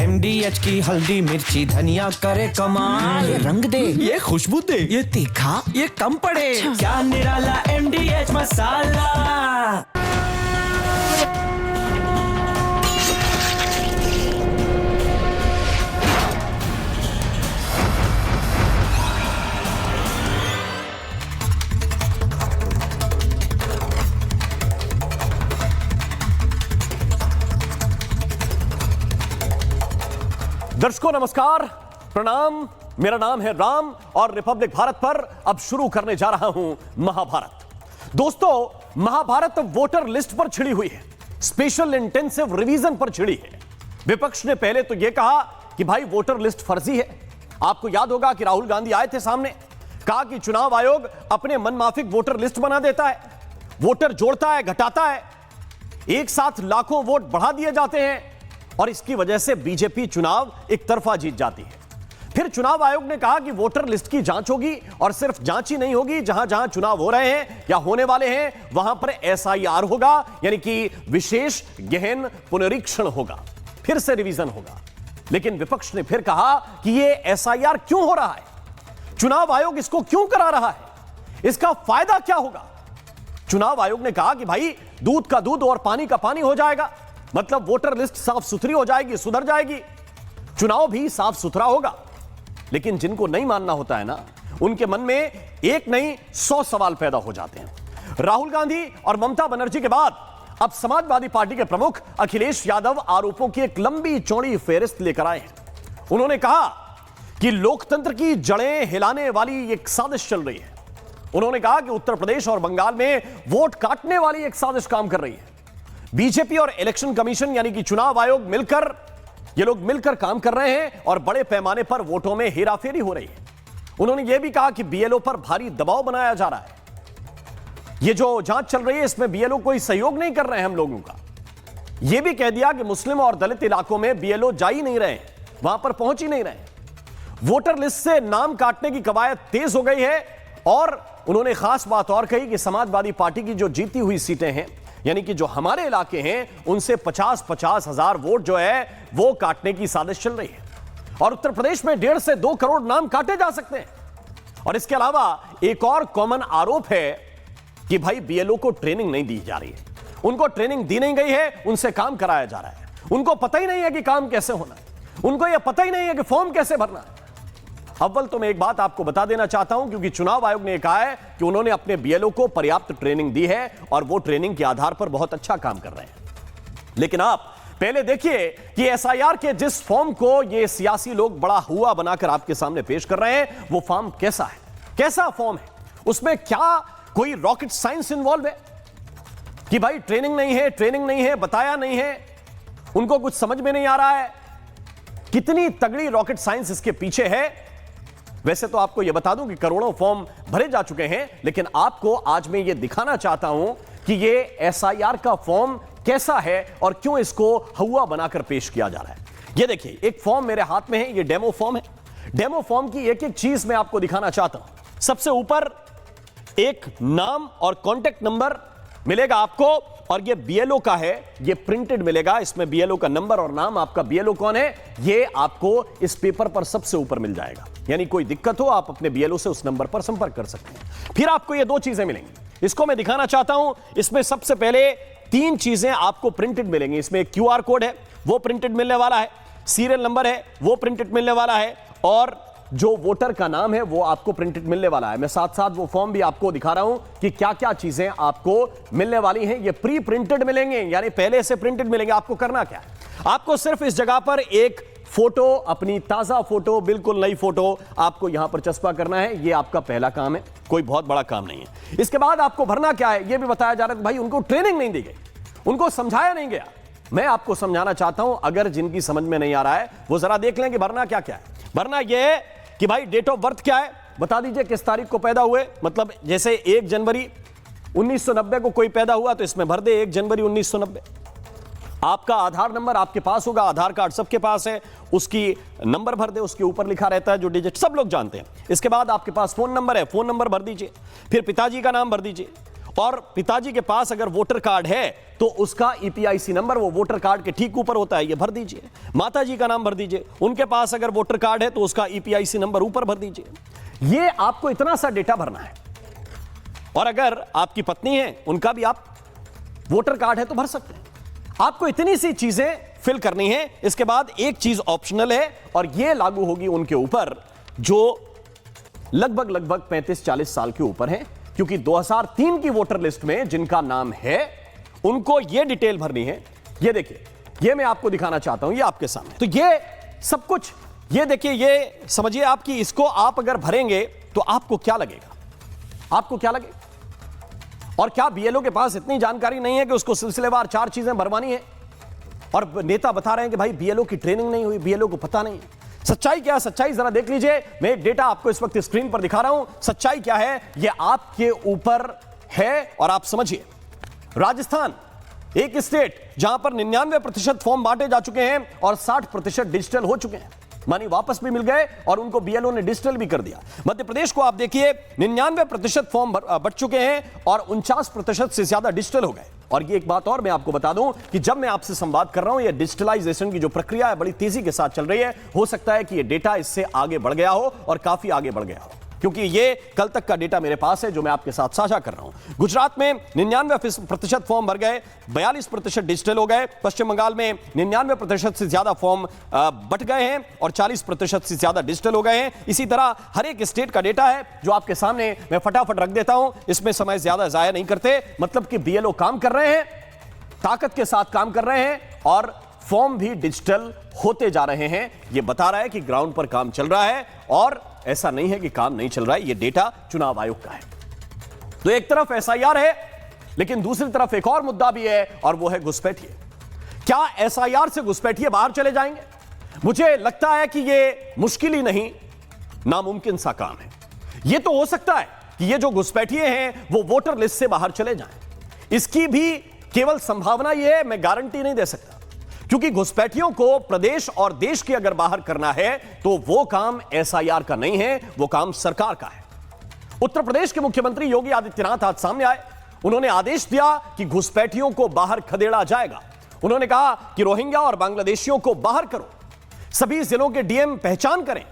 MDH की हल्दी मिर्ची धनिया करे कमाल। ये रंग दे, ये खुशबू दे, ये तीखा, ये कम पड़े। अच्छा। क्या निराला MDH मसाला। दर्शकों नमस्कार, प्रणाम। मेरा नाम है राम और रिपब्लिक भारत पर अब शुरू करने जा रहा हूं महाभारत। दोस्तों, महाभारत वोटर लिस्ट पर छिड़ी हुई है, स्पेशल इंटेंसिव रिवीजन पर छिड़ी है। विपक्ष ने पहले तो यह कहा कि भाई वोटर लिस्ट फर्जी है। आपको याद होगा कि राहुल गांधी आए थे सामने, कहा कि चुनाव आयोग अपने मनमाफिक वोटर लिस्ट बना देता है, वोटर जोड़ता है, घटाता है, एक साथ लाखों वोट बढ़ा दिए जाते हैं और इसकी वजह से बीजेपी चुनाव एक तरफा जीत जाती है। फिर चुनाव आयोग ने कहा कि वोटर लिस्ट की जांच होगी और सिर्फ जांच ही नहीं होगी, जहां जहां चुनाव हो रहे हैं या होने वाले हैं वहां पर SIR होगा, यानी कि विशेष गहन पुनरीक्षण होगा, फिर से रिवीजन होगा। लेकिन विपक्ष ने फिर कहा कि यह SIR क्यों हो रहा है, चुनाव आयोग इसको क्यों करा रहा है, इसका फायदा क्या होगा। चुनाव आयोग ने कहा कि भाई दूध का दूध और पानी का पानी हो जाएगा, मतलब वोटर लिस्ट साफ सुथरी हो जाएगी, सुधर जाएगी, चुनाव भी साफ सुथरा होगा। लेकिन जिनको नहीं मानना होता है ना, उनके मन में एक नहीं 100 सवाल पैदा हो जाते हैं। राहुल गांधी और ममता बनर्जी के बाद अब समाजवादी पार्टी के प्रमुख अखिलेश यादव आरोपों की एक लंबी चौड़ी फेहरिस्त लेकर आए हैं। उन्होंने कहा कि लोकतंत्र की जड़ें हिलाने वाली एक साजिश चल रही है। उन्होंने कहा कि उत्तर प्रदेश और बंगाल में वोट काटने वाली एक साजिश काम कर रही है। बीजेपी और इलेक्शन कमीशन यानी कि चुनाव आयोग ये लोग मिलकर काम कर रहे हैं और बड़े पैमाने पर वोटों में हेराफेरी हो रही है। उन्होंने यह भी कहा कि BLO पर भारी दबाव बनाया जा रहा है। यह जो जांच चल रही है इसमें BLO कोई सहयोग नहीं कर रहे हैं हम लोगों का। यह भी कह दिया कि मुस्लिम और दलित इलाकों में BLO जा ही नहीं रहे, वहां पर पहुंच ही नहीं रहे। वोटर लिस्ट से नाम काटने की कवायद तेज हो गई है और उन्होंने खास बात और कही कि समाजवादी पार्टी की जो जीती हुई सीटें हैं, यानी कि जो हमारे इलाके हैं, उनसे 50-50 हजार वोट जो है वो काटने की साजिश चल रही है और उत्तर प्रदेश में 1.5 से 2 करोड़ नाम काटे जा सकते हैं। और इसके अलावा एक और कॉमन आरोप है कि भाई BLO को ट्रेनिंग नहीं दी जा रही है, उनको ट्रेनिंग दी नहीं गई है, उनसे काम कराया जा रहा है। उनको पता ही नहीं है कि काम कैसे होना है, उनको यह पता ही नहीं है कि फॉर्म कैसे भरना है। अव्वल तो मैं एक बात आपको बता देना चाहता हूं, क्योंकि चुनाव आयोग ने कहा है कि उन्होंने अपने BLO को पर्याप्त ट्रेनिंग दी है और वो ट्रेनिंग के आधार पर बहुत अच्छा काम कर रहे हैं। लेकिन आप पहले देखिए कि SIR के जिस फॉर्म को ये सियासी लोग बड़ा हुआ बनाकर आपके सामने पेश कर रहे हैं, वो फॉर्म कैसा है, कैसा फॉर्म है, उसमें क्या कोई रॉकेट साइंस इन्वॉल्व है कि भाई ट्रेनिंग नहीं है, बताया नहीं है, उनको कुछ समझ में नहीं आ रहा है। कितनी तगड़ी रॉकेट साइंस इसके पीछे है। वैसे तो आपको यह बता दूं कि करोड़ों फॉर्म भरे जा चुके हैं, लेकिन आपको आज मैं यह दिखाना चाहता हूं कि यह SIR का फॉर्म कैसा है और क्यों इसको हुआ बनाकर पेश किया जा रहा है। यह देखिए, एक फॉर्म मेरे हाथ में है, यह डेमो फॉर्म है। डेमो फॉर्म की एक एक चीज मैं आपको दिखाना चाहता हूं। सबसे ऊपर एक नाम और कॉन्टेक्ट नंबर मिलेगा आपको और ये BLO का है, ये प्रिंटेड मिलेगा। इसमें BLO का नंबर और नाम, आपका BLO कौन है, ये आपको इस पेपर पर सबसे ऊपर मिल जाएगा। यानी कोई दिक्कत हो आप अपने BLO से उस नंबर पर संपर्क कर सकते हैं। फिर आपको ये 2 चीजें मिलेंगी, इसको मैं दिखाना चाहता हूं। इसमें सबसे पहले 3 चीजें आपको प्रिंटेड मिलेंगी। इसमें एक QR कोड है, वो प्रिंटेड मिलने वाला है, सीरियल नंबर है, वो प्रिंटेड मिलने वाला है और जो वोटर का नाम है वो आपको प्रिंटेड मिलने वाला है। मैं साथ साथ वो फॉर्म भी आपको दिखा रहा हूं कि क्या क्या चीजें आपको मिलने वाली हैं। ये प्री प्रिंटेड मिलेंगे, यानी पहले से प्रिंटेड मिलेंगे। आपको करना क्या है, आपको सिर्फ इस जगह पर एक फोटो, अपनी ताजा फोटो, बिल्कुल नई फोटो आपको यहां पर चस्पा करना है। ये आपका पहला काम है, कोई बहुत बड़ा काम नहीं है। इसके बाद आपको भरना क्या है, यह भी बताया जा रहा है कि भाई उनको ट्रेनिंग नहीं दी गई, उनको समझाया नहीं गया। मैं आपको समझाना चाहता हूं, अगर जिनकी समझ में नहीं आ रहा है वो जरा देख लें कि भरना क्या क्या है। भरना यह है कि भाई डेट ऑफ बर्थ क्या है, बता दीजिए किस तारीख को पैदा हुए। मतलब जैसे 1 जनवरी 1990 को कोई पैदा हुआ तो इसमें भर दे 1 जनवरी 1990। आपका आधार नंबर आपके पास होगा, आधार कार्ड सबके पास है, उसकी नंबर भर दे, उसके ऊपर लिखा रहता है जो डिजिट, सब लोग जानते हैं। इसके बाद आपके पास फोन नंबर है, फोन नंबर भर दीजिए। फिर पिताजी का नाम भर दीजिए और पिताजी के पास अगर वोटर कार्ड है तो उसका ईपीआईसी नंबर वो वोटर कार्ड के ठीक ऊपर होता है, ये भर दीजिए। माताजी का नाम भर दीजिए, उनके पास अगर वोटर कार्ड है तो उसका ईपीआईसी नंबर ऊपर भर दीजिए। ये आपको इतना सा डेटा भरना है। और अगर आपकी पत्नी है, उनका भी आप वोटर कार्ड है तो भर सकते हैं। आपको इतनी सी चीजें फिल करनी है। इसके बाद एक चीज ऑप्शनल है और यह लागू होगी उनके ऊपर जो लगभग 35-40 साल के ऊपर हैं, क्योंकि 2003 की वोटर लिस्ट में जिनका नाम है उनको यह डिटेल भरनी है। ये देखिए, ये मैं आपको दिखाना चाहता हूं, ये आपके सामने। तो ये सब कुछ, ये देखिए, ये समझिए आपकी, इसको आप अगर भरेंगे तो आपको क्या लगेगा, आपको क्या लगेगा। और क्या बीएलओ के पास इतनी जानकारी नहीं है कि उसको सिलसिलेवार 4 चीजें भरवानी है? और नेता बता रहे हैं कि भाई बीएलओ की ट्रेनिंग नहीं हुई, बीएलओ को पता नहीं। सच्चाई क्या है? सच्चाई जरा देख लीजिए। मैं एक डेटा आपको इस वक्त स्क्रीन पर दिखा रहा हूं। सच्चाई क्या है यह आपके ऊपर है और आप समझिए। राजस्थान एक स्टेट जहां पर 99% फॉर्म बांटे जा चुके हैं और 60% डिजिटल हो चुके हैं, मानी वापस भी मिल गए और उनको बीएलओ ने डिजिटल भी कर दिया। मध्य प्रदेश को आप देखिए, 99% फॉर्म बट चुके हैं और 49% से ज्यादा डिजिटल हो गए। और ये एक बात और मैं आपको बता दूं कि जब मैं आपसे संवाद कर रहा हूं, ये डिजिटलाइजेशन की जो प्रक्रिया है बड़ी तेजी के साथ चल रही है। हो सकता है कि ये डेटा इससे आगे बढ़ गया हो और काफी आगे बढ़ गया हो, क्योंकि ये कल तक का डेटा मेरे पास है जो मैं आपके साथ साझा कर रहा हूं। गुजरात में 99% फॉर्म भर गए, 42% डिजिटल हो गए। पश्चिम बंगाल में 99% से ज्यादा फॉर्म बट गए हैं और 40% से ज्यादा डिजिटल हो गए हैं। इसी तरह हर एक स्टेट का डेटा है जो आपके सामने मैं फटाफट रख देता हूं, इसमें समय ज्यादा जाया नहीं करते। मतलब कि बीएलओ काम कर रहे हैं, ताकत के साथ काम कर रहे हैं और फॉर्म भी डिजिटल होते जा रहे हैं। यह बता रहा है कि ग्राउंड पर काम चल रहा है और ऐसा नहीं है कि काम नहीं चल रहा है। यह डेटा चुनाव आयोग का है। तो एक तरफ एसआईआर है, लेकिन दूसरी तरफ एक और मुद्दा भी है और वो है घुसपैठिए। क्या एसआईआर से घुसपैठिए बाहर चले जाएंगे? मुझे लगता है कि यह मुश्किल ही नहीं, नामुमकिन सा काम है। यह तो हो सकता है कि ये जो घुसपैठिए हैं वो वोटर लिस्ट से बाहर चले जाएं। इसकी भी केवल संभावना यह है, मैं गारंटी नहीं दे सकता, क्योंकि घुसपैठियों को प्रदेश और देश के अगर बाहर करना है तो वो काम एसआईआर का नहीं है, वो काम सरकार का है। उत्तर प्रदेश के मुख्यमंत्री योगी आदित्यनाथ आज सामने आए। उन्होंने आदेश दिया कि घुसपैठियों को बाहर खदेड़ा जाएगा। उन्होंने कहा कि रोहिंग्या और बांग्लादेशियों को बाहर करो, सभी जिलों के डीएम पहचान करें,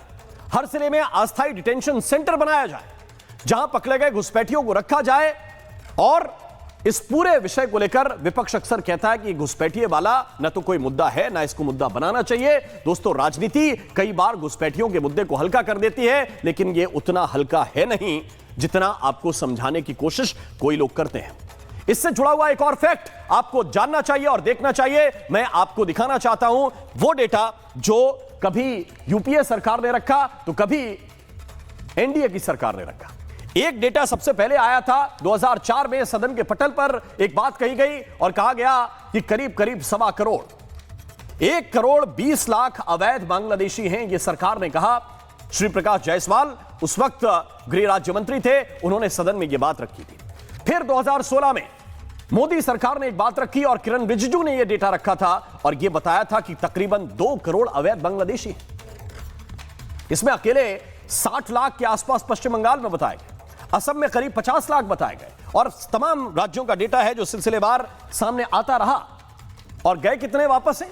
हर जिले में अस्थायी डिटेंशन सेंटर बनाया जाए जहां पकड़े गए घुसपैठियों को रखा जाए। और इस पूरे विषय को लेकर विपक्ष अक्सर कहता है कि घुसपैठिए वाला न तो कोई मुद्दा है, ना इसको मुद्दा बनाना चाहिए। दोस्तों, राजनीति कई बार घुसपैठियों के मुद्दे को हल्का कर देती है, लेकिन यह उतना हल्का है नहीं जितना आपको समझाने की कोशिश कोई लोग करते हैं। इससे जुड़ा हुआ एक और फैक्ट आपको जानना चाहिए और देखना चाहिए। मैं आपको दिखाना चाहता हूं वो डेटा जो कभी यूपीए सरकार ने रखा तो कभी एनडीए की सरकार ने रखा। एक डेटा सबसे पहले आया था 2004 में, सदन के पटल पर एक बात कही गई और कहा गया कि करीब 1.25 करोड़, 1,20,00,000 अवैध बांग्लादेशी हैं, यह सरकार ने कहा। श्री प्रकाश जायसवाल उस वक्त गृह राज्य मंत्री थे, उन्होंने सदन में यह बात रखी थी। फिर 2016 में मोदी सरकार ने एक बात रखी और किरण रिजिजू ने यह डेटा रखा था और यह बताया था कि तकरीबन 2 करोड़ अवैध बांग्लादेशी हैं। इसमें अकेले 60 लाख के आसपास पश्चिम बंगाल में बताए गए, असम में करीब 50 लाख बताए गए और तमाम राज्यों का डेटा है जो सिलसिलेवार सामने आता रहा। और गए कितने वापस हैं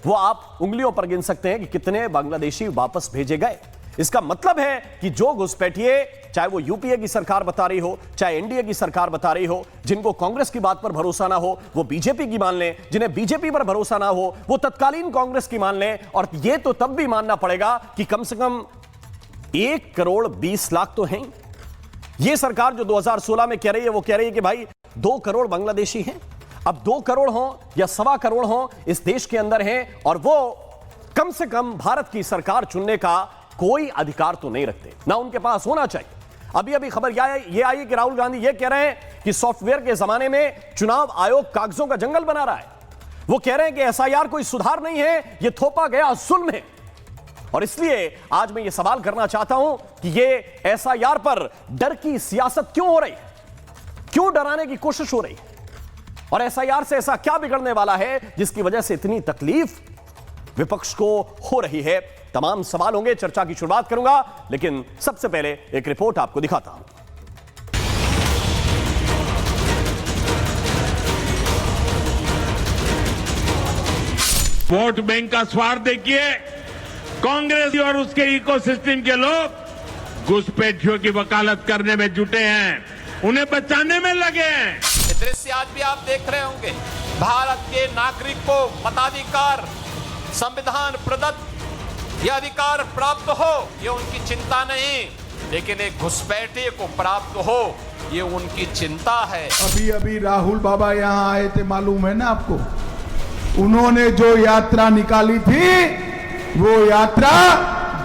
वो आप उंगलियों पर गिन सकते हैं कि कितने बांग्लादेशी वापस भेजे गए। इसका मतलब है कि जो घुसपैठिए, चाहे वो यूपीए की सरकार बता रही हो, चाहे एनडीए की सरकार बता रही हो, जिनको कांग्रेस की बात पर भरोसा ना हो वो बीजेपी की मान लें, जिन्हें बीजेपी पर भरोसा ना हो वो तत्कालीन कांग्रेस की मान लें। और ये तो तब भी मानना पड़ेगा कि कम से कम 1,20,00,000 तो हैं। ये सरकार जो 2016 में कह रही है वो कह रही है कि भाई 2 करोड़ बांग्लादेशी हैं। अब 2 करोड़ हो या 1.25 करोड़ हो इस देश के अंदर हैं और वो कम से कम भारत की सरकार चुनने का कोई अधिकार तो नहीं रखते, ना उनके पास होना चाहिए। अभी खबर ये आई कि राहुल गांधी ये कह रहे हैं कि सॉफ्टवेयर के जमाने में चुनाव आयोग कागजों का जंगल बना रहा है। वो कह रहे हैं कि एसआईआर कोई सुधार नहीं है, ये थोपा गया जुल्म है। और इसलिए आज मैं ये सवाल करना चाहता हूं कि ये एसआईआर पर डर की सियासत क्यों हो रही है, क्यों डराने की कोशिश हो रही है, और एसआईआर से ऐसा क्या बिगड़ने वाला है जिसकी वजह से इतनी तकलीफ विपक्ष को हो रही है। तमाम सवाल होंगे, चर्चा की शुरुआत करूंगा, लेकिन सबसे पहले एक रिपोर्ट आपको दिखाता हूं। वोट बैंक का स्वार्थ देखिए, कांग्रेस और उसके इकोसिस्टम के लोग घुसपैठियों की वकालत करने में जुटे हैं, उन्हें बचाने में लगे हैं। ये दृश्य आज भी आप देख रहे होंगे। भारत के नागरिक को मताधिकार संविधान प्रदत्त यह अधिकार प्राप्त हो, ये उनकी चिंता नहीं, लेकिन एक घुसपैठिए को प्राप्त हो ये उनकी चिंता है। अभी अभी राहुल बाबा यहाँ आए थे, मालूम है ना आपको? उन्होंने जो यात्रा निकाली थी वो यात्रा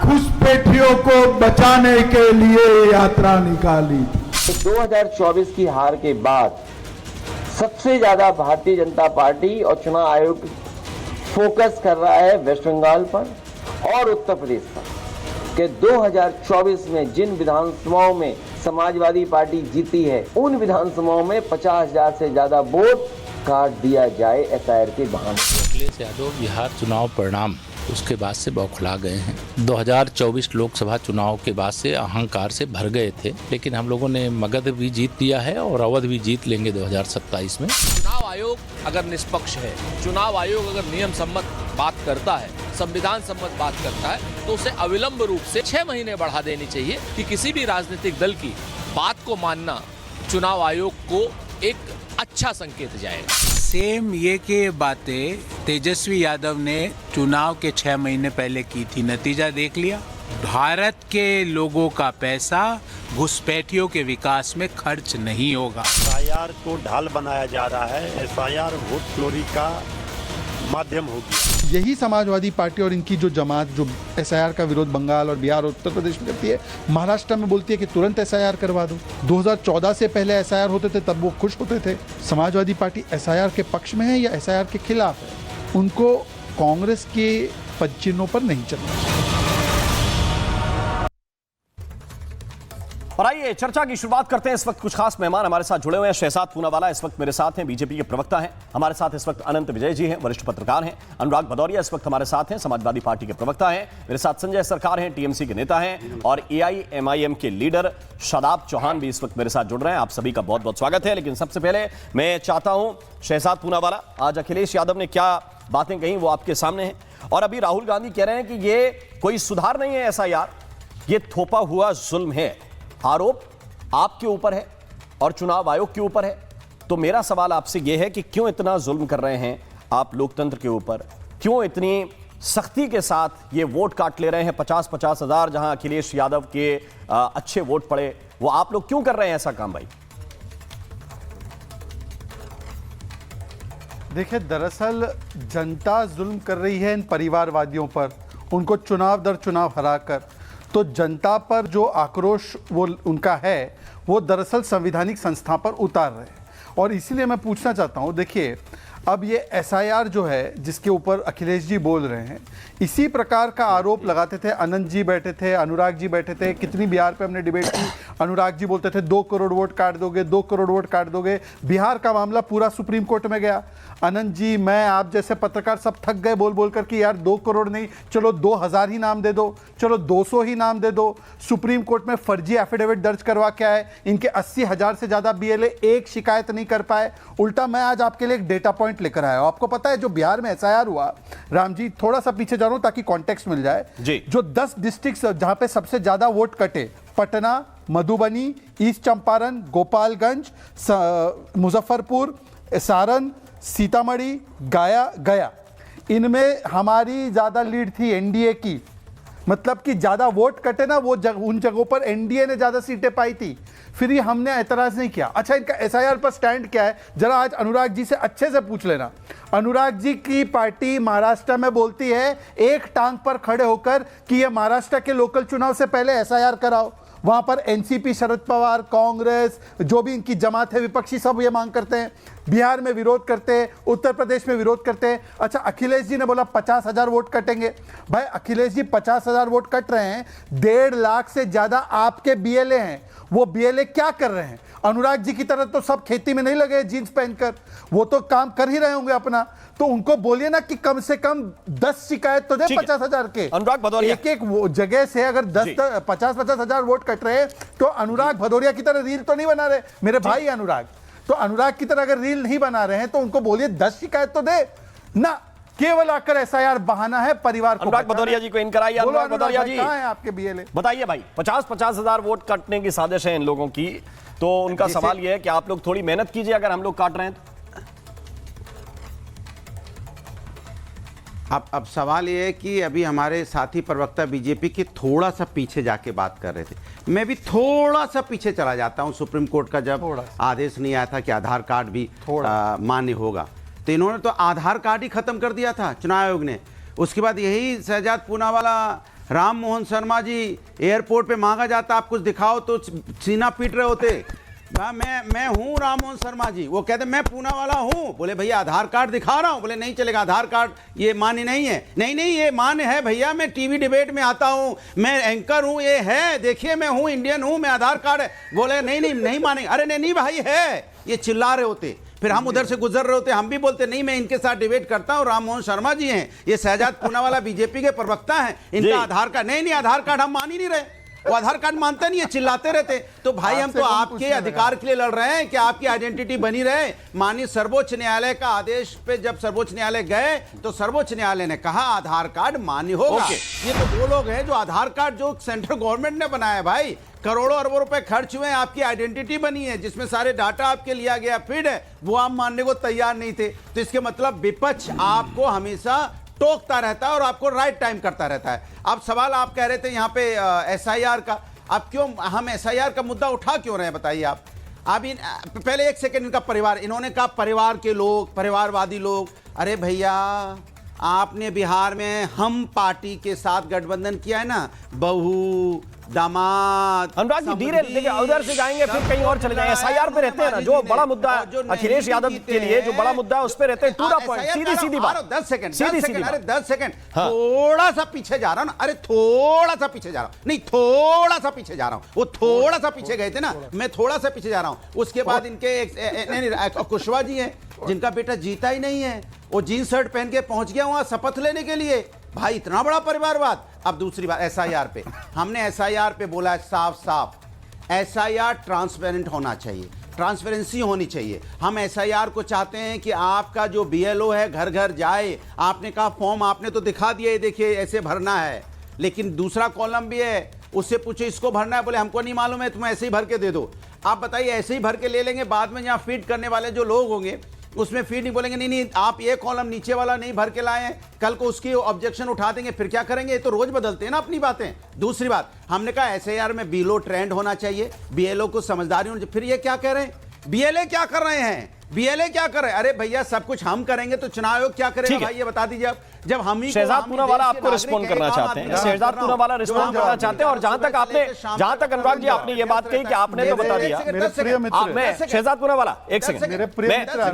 घुसपैठियों को बचाने के लिए यात्रा निकाली थी। 2024 की हार के बाद सबसे ज्यादा भारतीय जनता पार्टी और चुनाव आयोग फोकस कर रहा है वेस्ट बंगाल पर और उत्तर प्रदेश पर कि 2024 में जिन विधानसभाओं में समाजवादी पार्टी जीती है उन विधानसभाओं में 50,000 से ज्यादा वोट काट दिया जाए एसआईआर के बहाने। अखिलेश यादव बिहार चुनाव परिणाम उसके बाद से बौखला गए हैं। 2024 लोकसभा चुनाव के बाद से अहंकार से भर गए थे, लेकिन हम लोगों ने मगध भी जीत लिया है और अवध भी जीत लेंगे 2027 में। चुनाव आयोग अगर निष्पक्ष है, चुनाव आयोग अगर नियम सम्मत बात करता है, संविधान सम्मत बात करता है, तो उसे अविलंब रूप से 6 महीने बढ़ा देनी चाहिए कि किसी भी राजनीतिक दल की बात को मानना चुनाव आयोग को एक अच्छा संकेत जाएगा। सेम ये कि बातें तेजस्वी यादव ने चुनाव के 6 महीने पहले की थी, नतीजा देख लिया। भारत के लोगों का पैसा घुसपैठियों के विकास में खर्च नहीं होगा। एसआईआर को ढाल बनाया जा रहा है, एसआईआर वोट चोरी का माध्यम होगी। यही समाजवादी पार्टी और इनकी जो जमात जो एसआईआर का विरोध बंगाल और बिहार और उत्तर प्रदेश में करती है, महाराष्ट्र में बोलती है कि तुरंत एसआईआर करवा दो। 2014 से पहले एसआईआर होते थे तब वो खुश होते थे। समाजवादी पार्टी एसआईआर के पक्ष में है या एसआईआर के खिलाफ है? उनको कांग्रेस के पदचिन्हों पर नहीं चलना। और आइए चर्चा की शुरुआत करते हैं। इस वक्त कुछ खास मेहमान हमारे साथ जुड़े हुए हैं। शहजाद पूनावाला इस वक्त मेरे साथ हैं, बीजेपी के प्रवक्ता हैं। हमारे साथ इस वक्त अनंत विजय जी हैं, वरिष्ठ पत्रकार हैं। अनुराग भदौरिया इस वक्त हमारे साथ हैं, समाजवादी पार्टी के प्रवक्ता हैं। मेरे साथ संजय सरकार हैं, टीएमसी के नेता हैं। और एआईएमआईएम के लीडर शादाब चौहान भी इस वक्त मेरे साथ जुड़ रहे हैं। आप सभी का बहुत बहुत स्वागत है। लेकिन सबसे पहले मैं चाहता हूं शहजाद पूनावाला, आज अखिलेश यादव ने क्या बातें कही वो आपके सामने है। और अभी राहुल गांधी कह रहे हैं कि ये कोई सुधार नहीं है एसआईआर, ये थोपा हुआ जुल्म है। आरोप आपके ऊपर है और चुनाव आयोग के ऊपर है। तो मेरा सवाल आपसे यह है कि क्यों इतना जुल्म कर रहे हैं आप लोकतंत्र के ऊपर? क्यों इतनी सख्ती के साथ ये वोट काट ले रहे हैं? 50-50 हजार जहां अखिलेश यादव के अच्छे वोट पड़े, वो आप लोग क्यों कर रहे हैं ऐसा काम भाई? देखिए, दरअसल जनता जुल्म कर रही है इन परिवारवादियों पर, उनको चुनाव दर चुनाव हराकर। तो जनता पर जो आक्रोश वो उनका है वो दरअसल संवैधानिक संस्था पर उतार रहे हैं। और इसीलिए मैं पूछना चाहता हूँ, देखिए अब ये एसआईआर जो है जिसके ऊपर अखिलेश जी बोल रहे हैं, इसी प्रकार का आरोप लगाते थे। अनंत जी बैठे थे, अनुराग जी बैठे थे, कितनी बिहार पे हमने डिबेट की। अनुराग जी बोलते थे 2 करोड़ वोट काट दोगे, 2 करोड़ वोट काट दोगे। बिहार का मामला पूरा सुप्रीम कोर्ट में गया। अनंत जी, मैं, आप जैसे पत्रकार सब थक गए बोल बोल कर कि यार 2 करोड़ नहीं, चलो 2,000 ही नाम दे दो, चलो 200 ही नाम दे दो। सुप्रीम कोर्ट में फर्जी एफिडेविट दर्ज करवा के आए। इनके 80,000 से ज्यादा बीएलए एक शिकायत नहीं कर पाए। उल्टा मैं आज आपके लिए एक डेटा पॉइंट लेकर आया हूं। आपको पता है जो बिहार में एसआईआर हुआ, राम जी थोड़ा सा पीछे जा रहा हूं ताकि कॉन्टेक्स्ट मिल जाए जी। जो 10 डिस्ट्रिक्ट जहां पे सबसे ज्यादा वोट कटे, पटना, मधुबनी, ईस्ट चंपारण, गोपालगंज, मुजफ्फरपुर, सारण, सीतामढ़ी, गया, इनमें हमारी ज्यादा लीड थी एनडीए की। मतलब कि ज्यादा वोट कटे ना, वो उन जगहों पर एनडीए ने ज्यादा सीटें पाई थी। फिर ये हमने एतराज नहीं किया। अच्छा, इनका एसआईआर पर स्टैंड क्या है जरा आज अनुराग जी से अच्छे से पूछ लेना। अनुराग जी की पार्टी महाराष्ट्र में बोलती है एक टांग पर खड़े होकर कि ये महाराष्ट्र के लोकल चुनाव से पहले एसआईआर कराओ। वहां पर एनसीपी, शरद पवार, कांग्रेस, जो भी इनकी जमात है विपक्षी, सब ये मांग करते हैं। बिहार में विरोध करते हैं, उत्तर प्रदेश में विरोध करते हैं। अच्छा, अखिलेश जी ने बोला 50,000 वोट कटेंगे। भाई अखिलेश जी 50,000 वोट कट रहे हैं, 1.5 लाख से ज्यादा आपके बीएलए हैं। वो बीएलए क्या कर रहे हैं? अनुराग जी की तरह तो सब खेती में नहीं लगे जीन्स पहनकर, वो तो काम कर ही रहे होंगे अपना। तो उनको बोलिए ना कि कम से कम 10 शिकायत तो दे 50,000 के। अनुराग भदौरिया, एक जगह से अगर 50-50 हजार वोट कट रहे तो अनुराग भदौरिया की तरह रील तो नहीं बना रहे मेरे भाई अनुराग। तो अनुराग की तरह अगर रील नहीं बना रहे हैं तो उनको बोलिए 10 शिकायत तो दे ना। केवल आकर एसआईआर बहाना है परिवार को। अनुराग भदौरिया जी को इन कराइए। अनुराग भदौरिया जी कहां है आपके बीएलए? बताइए भाई, 50-50 हजार वोट काटने की साजिश है इन लोगों की, तो उनका सवाल यह है कि आप लोग थोड़ी मेहनत कीजिए अगर हम लोग काट रहे हैं तो। अब सवाल ये है कि अभी हमारे साथी प्रवक्ता बीजेपी के थोड़ा सा पीछे जाके बात कर रहे थे, मैं भी थोड़ा सा पीछे चला जाता हूं। सुप्रीम कोर्ट का जब आदेश नहीं आया था कि आधार कार्ड भी मान्य होगा, तो इन्होंने तो आधार कार्ड ही खत्म कर दिया था चुनाव आयोग ने। उसके बाद यही शहजाद पूनावाला, राम मोहन शर्मा जी एयरपोर्ट पे मांगा जाता आप कुछ दिखाओ तो सीना पीट रहे होते। मैं हूं राम मोहन शर्मा जी, वो कहते मैं पूनावाला हूं, बोले भैया आधार कार्ड दिखा रहा हूं, बोले नहीं चलेगा आधार कार्ड ये मान्य नहीं है। नहीं ये मान्य है भैया, मैं टीवी डिबेट में आता हूं, मैं एंकर हूं, ये है देखिए मैं हूं इंडियन हूं, मैं आधार कार्ड है। बोले नहीं मानेंगे। अरे नहीं भाई है, ये चिल्ला रहे होते। फिर हम उधर से गुजर रहे होते, हम भी बोलते नहीं मैं इनके साथ डिबेट करता हूं, राम मोहन शर्मा जी हैं, ये शहजाद पूनावाला बीजेपी के प्रवक्ता हैं, इनका आधार कार्ड नहीं आधार कार्ड हम मान ही नहीं रहे, वो आधार कार्ड मानते नहीं है, चिल्लाते रहते। तो भाई हम तो आपके अधिकार के लिए लड़ रहे हैं कि आपकी आइडेंटिटी बनी रहे। माननीय सर्वोच्च न्यायालय का आदेश पे जब सर्वोच्च न्यायालय गए तो सर्वोच्च न्यायालय ने कहा आधार कार्ड मान्य होगा। ये तो वो लोग हैं जो आधार कार्ड जो सेंट्रल गवर्नमेंट ने बनाया है भाई, करोड़ों अरबों रुपए खर्च हुए हैं, आपकी आइडेंटिटी बनी है जिसमें सारे डाटा आपके लिया गया फीड है, वो आप मानने को तैयार नहीं थे। तो इसके मतलब विपक्ष आपको हमेशा टोकता रहता है और आपको राइट टाइम करता रहता है। अब सवाल आप कह रहे थे यहाँ पे एसआईआर का, अब क्यों हम एसआईआर का मुद्दा उठा क्यों रहे हैं बताइए आप। अब पहले एक सेकंड, इनका परिवार, इन्होंने कहा परिवार के लोग, परिवारवादी लोग। अरे भैया आपने बिहार में हम पार्टी के साथ गठबंधन किया है ना, बहू दामाद। अनुराग जी धीरे देखिए, उधर से जाएंगे फिर कहीं और चले जाएंगे। एसआईआर पे रहते हैं ना, जो बड़ा मुद्दा है अखिलेश यादव के लिए, जो बड़ा मुद्दा है उस पे रहते हैं। टू द पॉइंट, सीधी बात। 10 सेकंड, अरे 10 सेकंड, थोड़ा सा पीछे जा रहा हूं ना, अरे थोड़ा सा पीछे जा रहा हूं, नहीं थोड़ा सा पीछे जा रहा हूं, वो थोड़ा सा पीछे गए थे ना, मैं थोड़ा सा पीछे जा रहा हूं। उसके बाद इनके कुशवाहा जी हैं जिनका बेटा जीता ही नहीं है, वो जींस शर्ट पहन के पहुंच गया वहां शपथ लेने के लिए। भाई इतना बड़ा परिवारवाद। अब दूसरी बात एसआईआर पे, हमने एसआईआर पे बोला है साफ एसआईआर ट्रांसपेरेंट होना चाहिए, ट्रांसपेरेंसी होनी चाहिए। हम एसआईआर को चाहते हैं कि आपका जो बीएलओ है घर घर जाए, आपने कहा फॉर्म आपने तो दिखा दिया, देखिए ऐसे भरना है, लेकिन दूसरा कॉलम भी है, उससे पूछे इसको भरना है, बोले हमको नहीं मालूम है, तुम ऐसे ही भर के दे दो। आप बताइए ऐसे ही भर के ले लेंगे, बाद में जहाँ फीड करने वाले जो लोग होंगे उसमें फीड नहीं, बोलेंगे नहीं आप ये कॉलम नीचे वाला नहीं भर के लाए हैं, कल को उसकी ऑब्जेक्शन उठा देंगे, फिर क्या करेंगे। ये तो रोज बदलते हैं ना अपनी बातें। दूसरी बात हमने कहा एसआईआर में बीएलओ ट्रेंड होना चाहिए, बीएलओ को समझदारी होनी चाहिए। फिर ये क्या कह रहे हैं, बीएलए क्या कर रहे हैं, बीएलए क्या कर रहे हैं। अरे भैया सब कुछ हम करेंगे तो चुनाव आयोग क्या करेगा भाई, ये बता दीजिए। जब हम ही शहजाद पूनावाला आपको रिस्पॉन्ड करना चाहते हैं, शहजाद पूनावाला रिस्पॉन्ड करना चाहते हैं। और जहां तक अनुराग जी आपने ये बात कही कि आपने तो बता दिया, शहजाद पूनावाला एक सेकंड,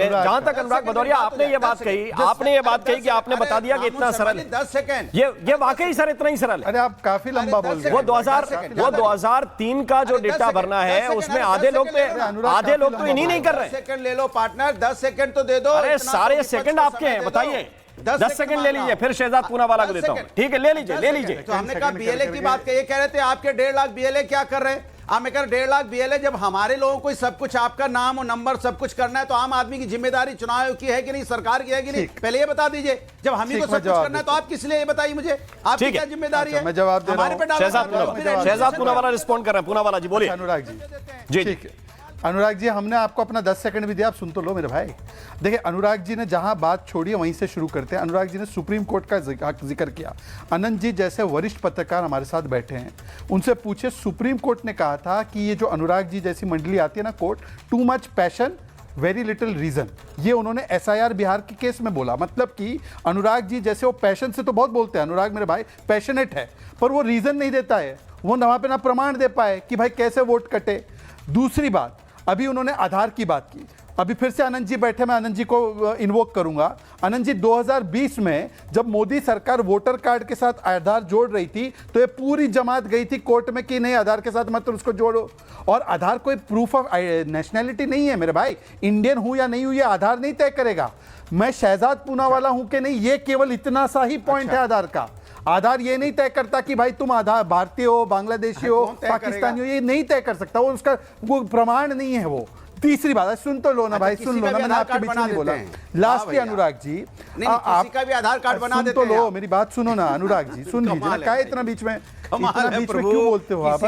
जहां तक अनुराग भदौरिया आपने ये बात कही कि आपने बता दिया कि इतना सरल है। 10 सेकंड, ये वाकई सर इतना ही सरल है। अरे आप काफी लंबा बोल रहे हैं। वो 2003 का जो डेटा भरना है उसमें आधे लोग तो इन्हीं नहीं कर रहे। सेकंड ले लो पार्टनर, 10 सेकंड तो दे दो। अरे सारे सेकंड आपके हैं, बताइए। 10 सेकंड ले लीजिए, फिर शहजाद पूनावाला को देता हूं। ठीक है ले लीजिए। तो हमने कहा बीएलए की बात, ये कह रहे थे आपके 1.5 लाख बीएलए क्या कर रहे हैं। आप मैं कह 1.5 लाख बीएलए, जब हमारे लोगों को सब कुछ आपका नाम और नंबर सब कुछ करना है, तो आम आदमी की जिम्मेदारी चुनाव आयोग की है कि नहीं, सरकार की है कि नहीं, पहले ये बता दीजिए। जब हम ही को सब कुछ करना है तो आप किस लिए, ये बताइए मुझे, आपकी क्या जिम्मेदारी है। मैं जवाब दे रहा हूं। शहजाद पूनावाला रिस्पॉन्ड कर रहे हैं। पूनावाला जी बोलिए। अनुराग जी ठीक है, अनुराग जी हमने आपको अपना 10 सेकंड भी दिया, आप सुन तो लो मेरे भाई। देखिए अनुराग जी ने जहां बात छोड़ी है वहीं से शुरू करते हैं। अनुराग जी ने सुप्रीम कोर्ट का जिक्र किया। अनंत जी जैसे वरिष्ठ पत्रकार हमारे साथ बैठे हैं, उनसे पूछे, सुप्रीम कोर्ट ने कहा था कि ये जो अनुराग जी जैसी मंडली आती है ना court, too much passion very little reason, ये उन्होंने एसआईआर बिहार के केस में बोला। मतलब कि अनुराग जी जैसे वो पैशन से तो बहुत बोलते हैं, अनुराग मेरे भाई पैशनेट है, पर वो रीजन नहीं देता है, वो वहाँ पे ना प्रमाण दे पाए कि भाई कैसे वोट कटे। दूसरी बात, अभी उन्होंने आधार की बात की, अभी फिर से आनंद जी बैठे, मैं आनंद जी को इन्वोक करूंगा। आनंद जी 2020 में जब मोदी सरकार वोटर कार्ड के साथ आधार जोड़ रही थी तो ये पूरी जमात गई थी कोर्ट में कि नहीं आधार के साथ मत उसको जोड़ो। और आधार कोई प्रूफ ऑफ नेशनैलिटी नहीं है मेरे भाई, इंडियन हूं या नहीं हूं ये आधार नहीं तय करेगा। मैं शहजाद पूनावाला हूं कि नहीं, ये केवल इतना सा ही पॉइंट है आधार का। आधार ये नहीं तय करता कि भाई तुम आधार भारतीय हो, बांग्लादेशी हो, पाकिस्तानी हो, ये नहीं तय कर सकता, वो उसका वो प्रमाण नहीं है। वो तीसरी बात सुन तो लो ना भाई, सुन लो ना, मैंने आपके बीच में नहीं बोला। लास्ट अनुराग जी, किसी का भी आधार कार्ड बना देते तो हैं। लो, मेरी बात सुनो ना अनुराग जी, सुन लीजिए ना, क्या इतना बीच में क्यों बोलते हो आप?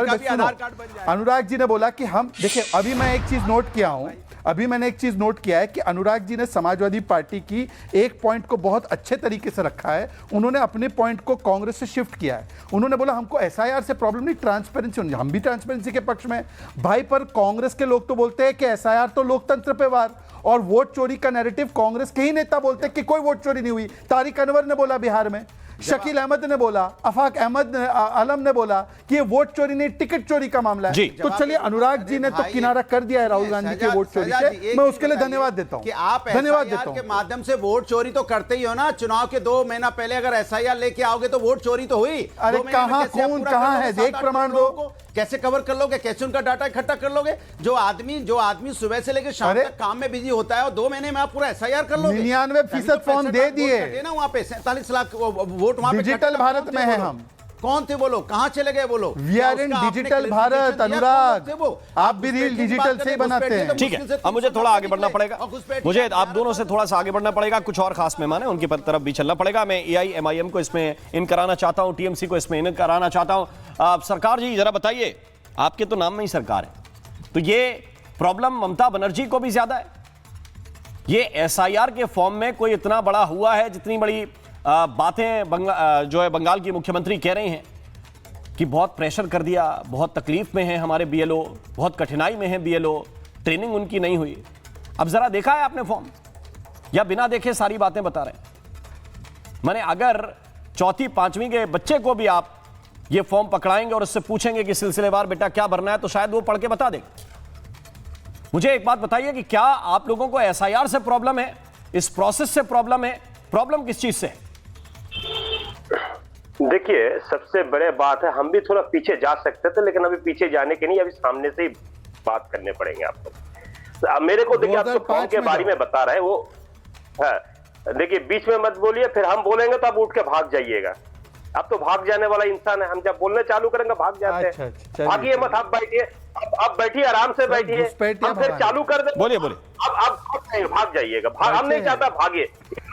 अनुराग जी ने बोला कि हम देखिए, अभी मैं एक चीज नोट किया हूं, अभी मैंने एक चीज नोट किया है कि अनुराग जी ने समाजवादी पार्टी की एक पॉइंट को बहुत अच्छे तरीके से रखा है। उन्होंने अपने पॉइंट को कांग्रेस से शिफ्ट किया है। उन्होंने बोला हमको एसआईआर से प्रॉब्लम नहीं, ट्रांसपेरेंसी, हम भी ट्रांसपेरेंसी के पक्ष में भाई। पर कांग्रेस के लोग तो बोलते हैं कि एसआईआर तो लोकतंत्र पे वार, और वोट चोरी का नैरेटिव कांग्रेस के ही नेता बोलते हैं कि कोई वोट चोरी नहीं हुई। तारिक अनवर ने बोला बिहार में, शकील अहमद ने बोला, अफाक अहमद आलम ने बोला कि ये वोट चोरी नहीं, टिकट चोरी का मामला है। तो चलिए, अनुराग जी ने तो किनारा कर दिया है राहुल गांधी के वोट चोरी से, मैं उसके लिए धन्यवाद देता हूं कि आप धन्यवाद एसआईआर देता के हूं। माध्यम से वोट चोरी तो करते ही हो ना। चुनाव के 2 महीना पहले अगर एसआईआर लेके आओगे तो वोट चोरी तो हुई। अरे कहां खून कहां है, देख प्रमाण दो। कैसे कवर कर लोगे, कैसे उनका डाटा इकट्ठा कर लोगे? जो आदमी सुबह से लेकर शाम तक काम में बिजी होता है, और 2 महीने में आप पूरा एसआईआर कर लोगे। 99% फॉर्म दे दिए ना वहां पे 47 लाख वोट वहां पे। डिजिटल भारत में है हम। कौन थे बोलो, कहां चले गए बोलो? We are in digital Bharat. Anurag, आप भी रील डिजिटल से ही बनाते हैं। ठीक है, अब मुझे थोड़ा आगे बढ़ना पड़ेगा, मुझे आप दोनों से थोड़ा सा आगे बढ़ना पड़ेगा। कुछ और खास मेहमान है, उनकी तरफ भी चलना पड़ेगा। मैं AIMIM को इसमें इन कराना चाहता हूं, TMC को इसमें इन कराना चाहता हूं। सरकार जी जरा बताइए, आपके तो नाम में ही सरकार है, तो ये प्रॉब्लम ममता बनर्जी को भी ज्यादा है? ये SIR के फॉर्म में कोई इतना बड़ा हुआ है, जितनी बड़ी बातें जो है बंगाल की मुख्यमंत्री कह रही हैं कि बहुत प्रेशर कर दिया, बहुत तकलीफ में है हमारे BLO, बहुत कठिनाई में है BLO, ट्रेनिंग उनकी नहीं हुई। अब जरा देखा है आपने फॉर्म, या बिना देखे सारी बातें बता रहे हैं? मैंने अगर 4वीं 5वीं के बच्चे को भी आप ये फॉर्म पकड़ाएंगे और उससे पूछेंगे कि सिलसिलेवार बेटा क्या भरना है, तो शायद वो पढ़ के बता देगा। मुझे एक बात बताइए कि क्या आप लोगों को SIR से प्रॉब्लम है, इस प्रोसेस से प्रॉब्लम है? प्रॉब्लम किस चीज से है? देखिए, सबसे बड़े बात है, हम भी थोड़ा पीछे जा सकते थे, लेकिन अभी पीछे जाने के नहीं, अभी सामने से ही बात करने पड़ेंगे आपको। मेरे को देखिए, आप तो फॉर्म के बारे में बता रहे हैं, वो है देखिए, बीच में मत बोलिए, फिर हम बोलेंगे तो आप उठ के भाग जाइएगा। अब तो भाग जाने वाला इंसान है, हम जब बोलने चालू करेंगे भाग जाते हैं। भागिए मत, आप बैठिए, अब बैठिए, आराम से बैठिए, हम फिर चालू कर दे। बोलिए अब भाग जाइएगा, हम नहीं चाहता भागिए।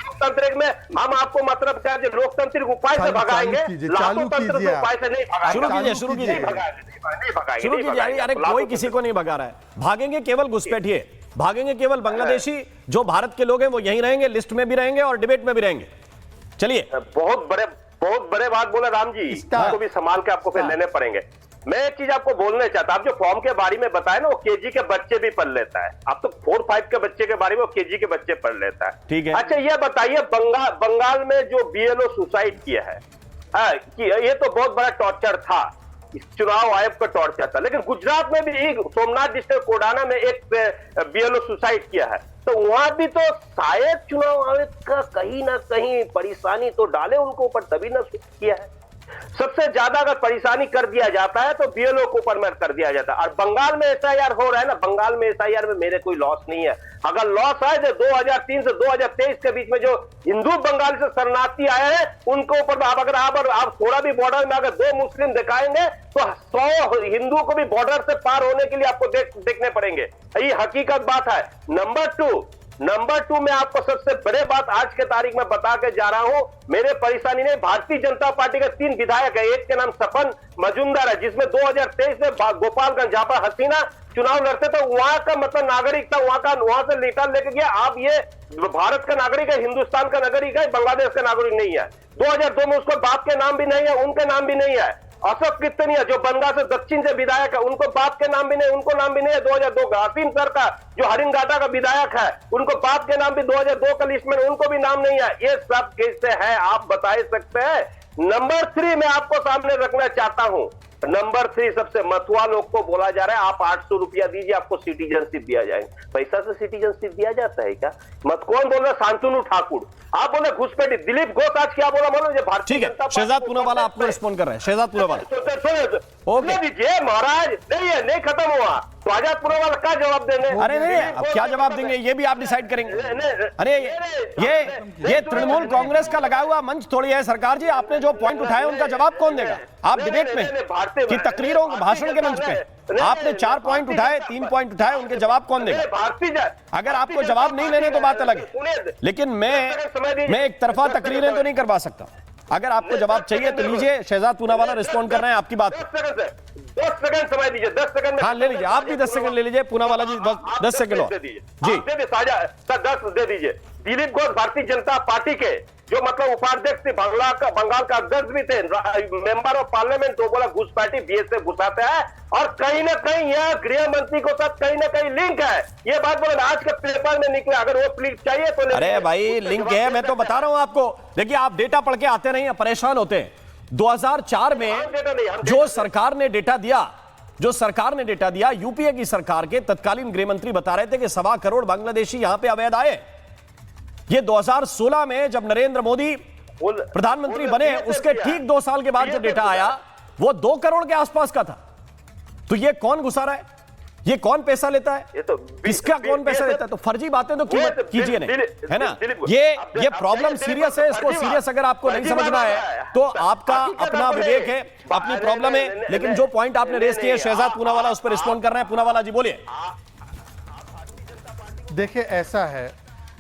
लोकतंत्र में हम आपको मतलब क्या, लोकतांत्रिक उपाय से भगाएंगे, लाभतंत्र के उपाय से नहीं भगाएंगे। शुरू कीजिए। अरे कोई किसी को नहीं भगा रहा है, भागेंगे केवल घुसपैठिए, भागेंगे केवल बांग्लादेशी। जो भारत के लोग हैं वो यहीं रहेंगे, लिस्ट में भी रहेंगे और डिबेट में भी रहेंगे। चलिए, बहुत बड़े बात बोला राम जी, इसको भी संभाल के आपको फिर लेने पड़ेंगे। मैं एक चीज आपको बोलना चाहता, आप जो फॉर्म के बारे में बताए ना, वो KG के बच्चे भी पढ़ लेता है। आप तो 4-5 के बच्चे के बारे में वो KG के बच्चे पढ़ लेता है। ठीक है। अच्छा, ये बताइए, बंगाल में जो BLO सुसाइड किया है, कि ये तो बहुत बड़ा टॉर्चर था, चुनाव आयोग का टॉर्चर था। लेकिन गुजरात में भी सोमनाथ डिस्ट्रिक्ट कोडाना में एक BLO सुसाइड किया है, तो वहां भी तो शायद चुनाव आयोग का कहीं ना कहीं परेशानी तो डाले उनको ऊपर, तभी ना किया है। सबसे ज्यादा अगर परेशानी कर दिया जाता है तो BLO को ऊपर में कर दिया जाता है। और बंगाल में SIR हो रहा है ना, बंगाल में SIR में मेरे कोई लॉस नहीं है। अगर लॉस आए तो 2003 से 2023 के बीच में जो हिंदू बंगाल से शरणार्थी आए हैं, उनके ऊपर अगर आप थोड़ा भी बॉर्डर में अगर 2 मुस्लिम दिखाएंगे तो 100 हिंदू को भी बॉर्डर से पार होने के लिए आपको देखने पड़ेंगे। ये हकीकत बात है। नंबर 2 में आपको सबसे बड़े बात आज के तारीख में बता के जा रहा हूं, मेरे परेशानी नहीं, भारतीय जनता पार्टी के 3 विधायक है। एक के नाम सपन मजुमदार है, जिसमें 2023 में गोपालगंज, जहां पर हसीना चुनाव लड़ते थे, वहां का मतलब नागरिक था, वहां से लेटर लेके गया। आप ये भारत का नागरिक है, हिंदुस्तान का नागरिक है, बांग्लादेश का नागरिक नहीं है। 2002 में उसको बाप के नाम भी नहीं है, उनके नाम भी नहीं है। अशोक कितनिया जो बंगाल से दक्षिण से विधायक है, उनको बाप के नाम भी नहीं, उनको नाम भी नहीं है 2002 का। हसीम सर का जो हरिंगाटा का विधायक है, उनको बाप के नाम भी 2002 का लिस्ट में, उनको भी नाम नहीं है। ये सब कैसे है आप बता सकते हैं? नंबर 3 में आपको सामने रखना चाहता हूं। नंबर 3 सबसे मतुआ लोग को बोला जा रहा है, आप 800 रुपया दीजिए, आपको सिटीजनशिप दिया जाएगा। पैसा से सिटीजनशिप दिया जाता है क्या? मत कौन बोल रहा? शांतनु ठाकुर। आप बोले घुसपैठी। दिलीप घोष आज क्या बोला मालूम? भारतीय जनता पार्टी। शहजाद पूनावाला आपको रिस्पॉन्ड कर रहे हैं। शहजाद पूनावाला, ओके दीजिए महाराज। नहीं खत्म हुआ तो आजाद पूनावाला क्या जवाब देंगे? अरे नहीं, अब क्या जवाब देंगे ये भी आप डिसाइड करेंगे। अरे ये तृणमूल कांग्रेस का लगा हुआ मंच थोड़ी है सरकार जी। आपने जो पॉइंट उठाए उनका जवाब कौन देगा? आप डिबेट में कि तकरीरों भाषण के मंच पे? आपने 4 पॉइंट उठाए, 3 पॉइंट उठाए, उनके जवाब कौन देगा? अगर आपको जवाब नहीं लेने तो बात अलग है, लेकिन मैं एक तरफा तकरीरें तो नहीं करवा सकता। अगर आपको जवाब चाहिए तो लीजिए। शहजाद पूनावाला रिस्पॉन्ड कर रहे हैं आपकी बात। 10 सेकंड समय दीजिए, 10 सेकंड। हाँ ले लीजिए, आप भी 10 सेकंड ले लीजिए। पूनावाला जी 10 सेकंड दे दीजिए जी। दे दीजिए, साझा सर 10 दे दीजिए। दिलीप घोष भारतीय जनता पार्टी के जो मतलब उपाध्यक्ष थे, बंगाल का अध्यक्ष भी थे, मेंबर ऑफ पार्लियामेंट, तो बोला घुसपैठी बीएसएफ घुसाते हैं और कहीं ना कहीं यह गृह मंत्री को साथ कहीं ना कहीं लिंक है। ये बात बोला आज के पेपर में निकले, अगर वो प्लीज चाहिए तो। अरे भाई लिंक है, मैं तो बता रहा हूं आपको। देखिए आप डेटा पढ़ के आते नहीं, परेशान होते हैं। 2004 में जो सरकार ने डेटा दिया, यूपीए की सरकार के तत्कालीन गृह मंत्री बता रहे थे कि 1.25 करोड़ बांग्लादेशी यहां पे अवैध आए। ये 2016 में जब नरेंद्र मोदी प्रधानमंत्री बने उसके ठीक 2 साल के बाद जो डेटा आया वो 2 करोड़ के आसपास का था। तो ये कौन घुसा रहा है, ये कौन पैसा लेता है, इसका कौन पैसा लेता है? तो फर्जी बातें तो कीजिए नहीं, है ना। ये प्रॉब्लम सीरियस है, इसको सीरियस अगर आपको नहीं समझना है तो आपका अपना विवेक है, अपनी प्रॉब्लम है। लेकिन जो पॉइंट आपने रेज किए, शहजाद पूनावाला उस पर रिस्पॉन्ड कर रहे हैं। पूनावाला जी बोलिए। देखिए ऐसा है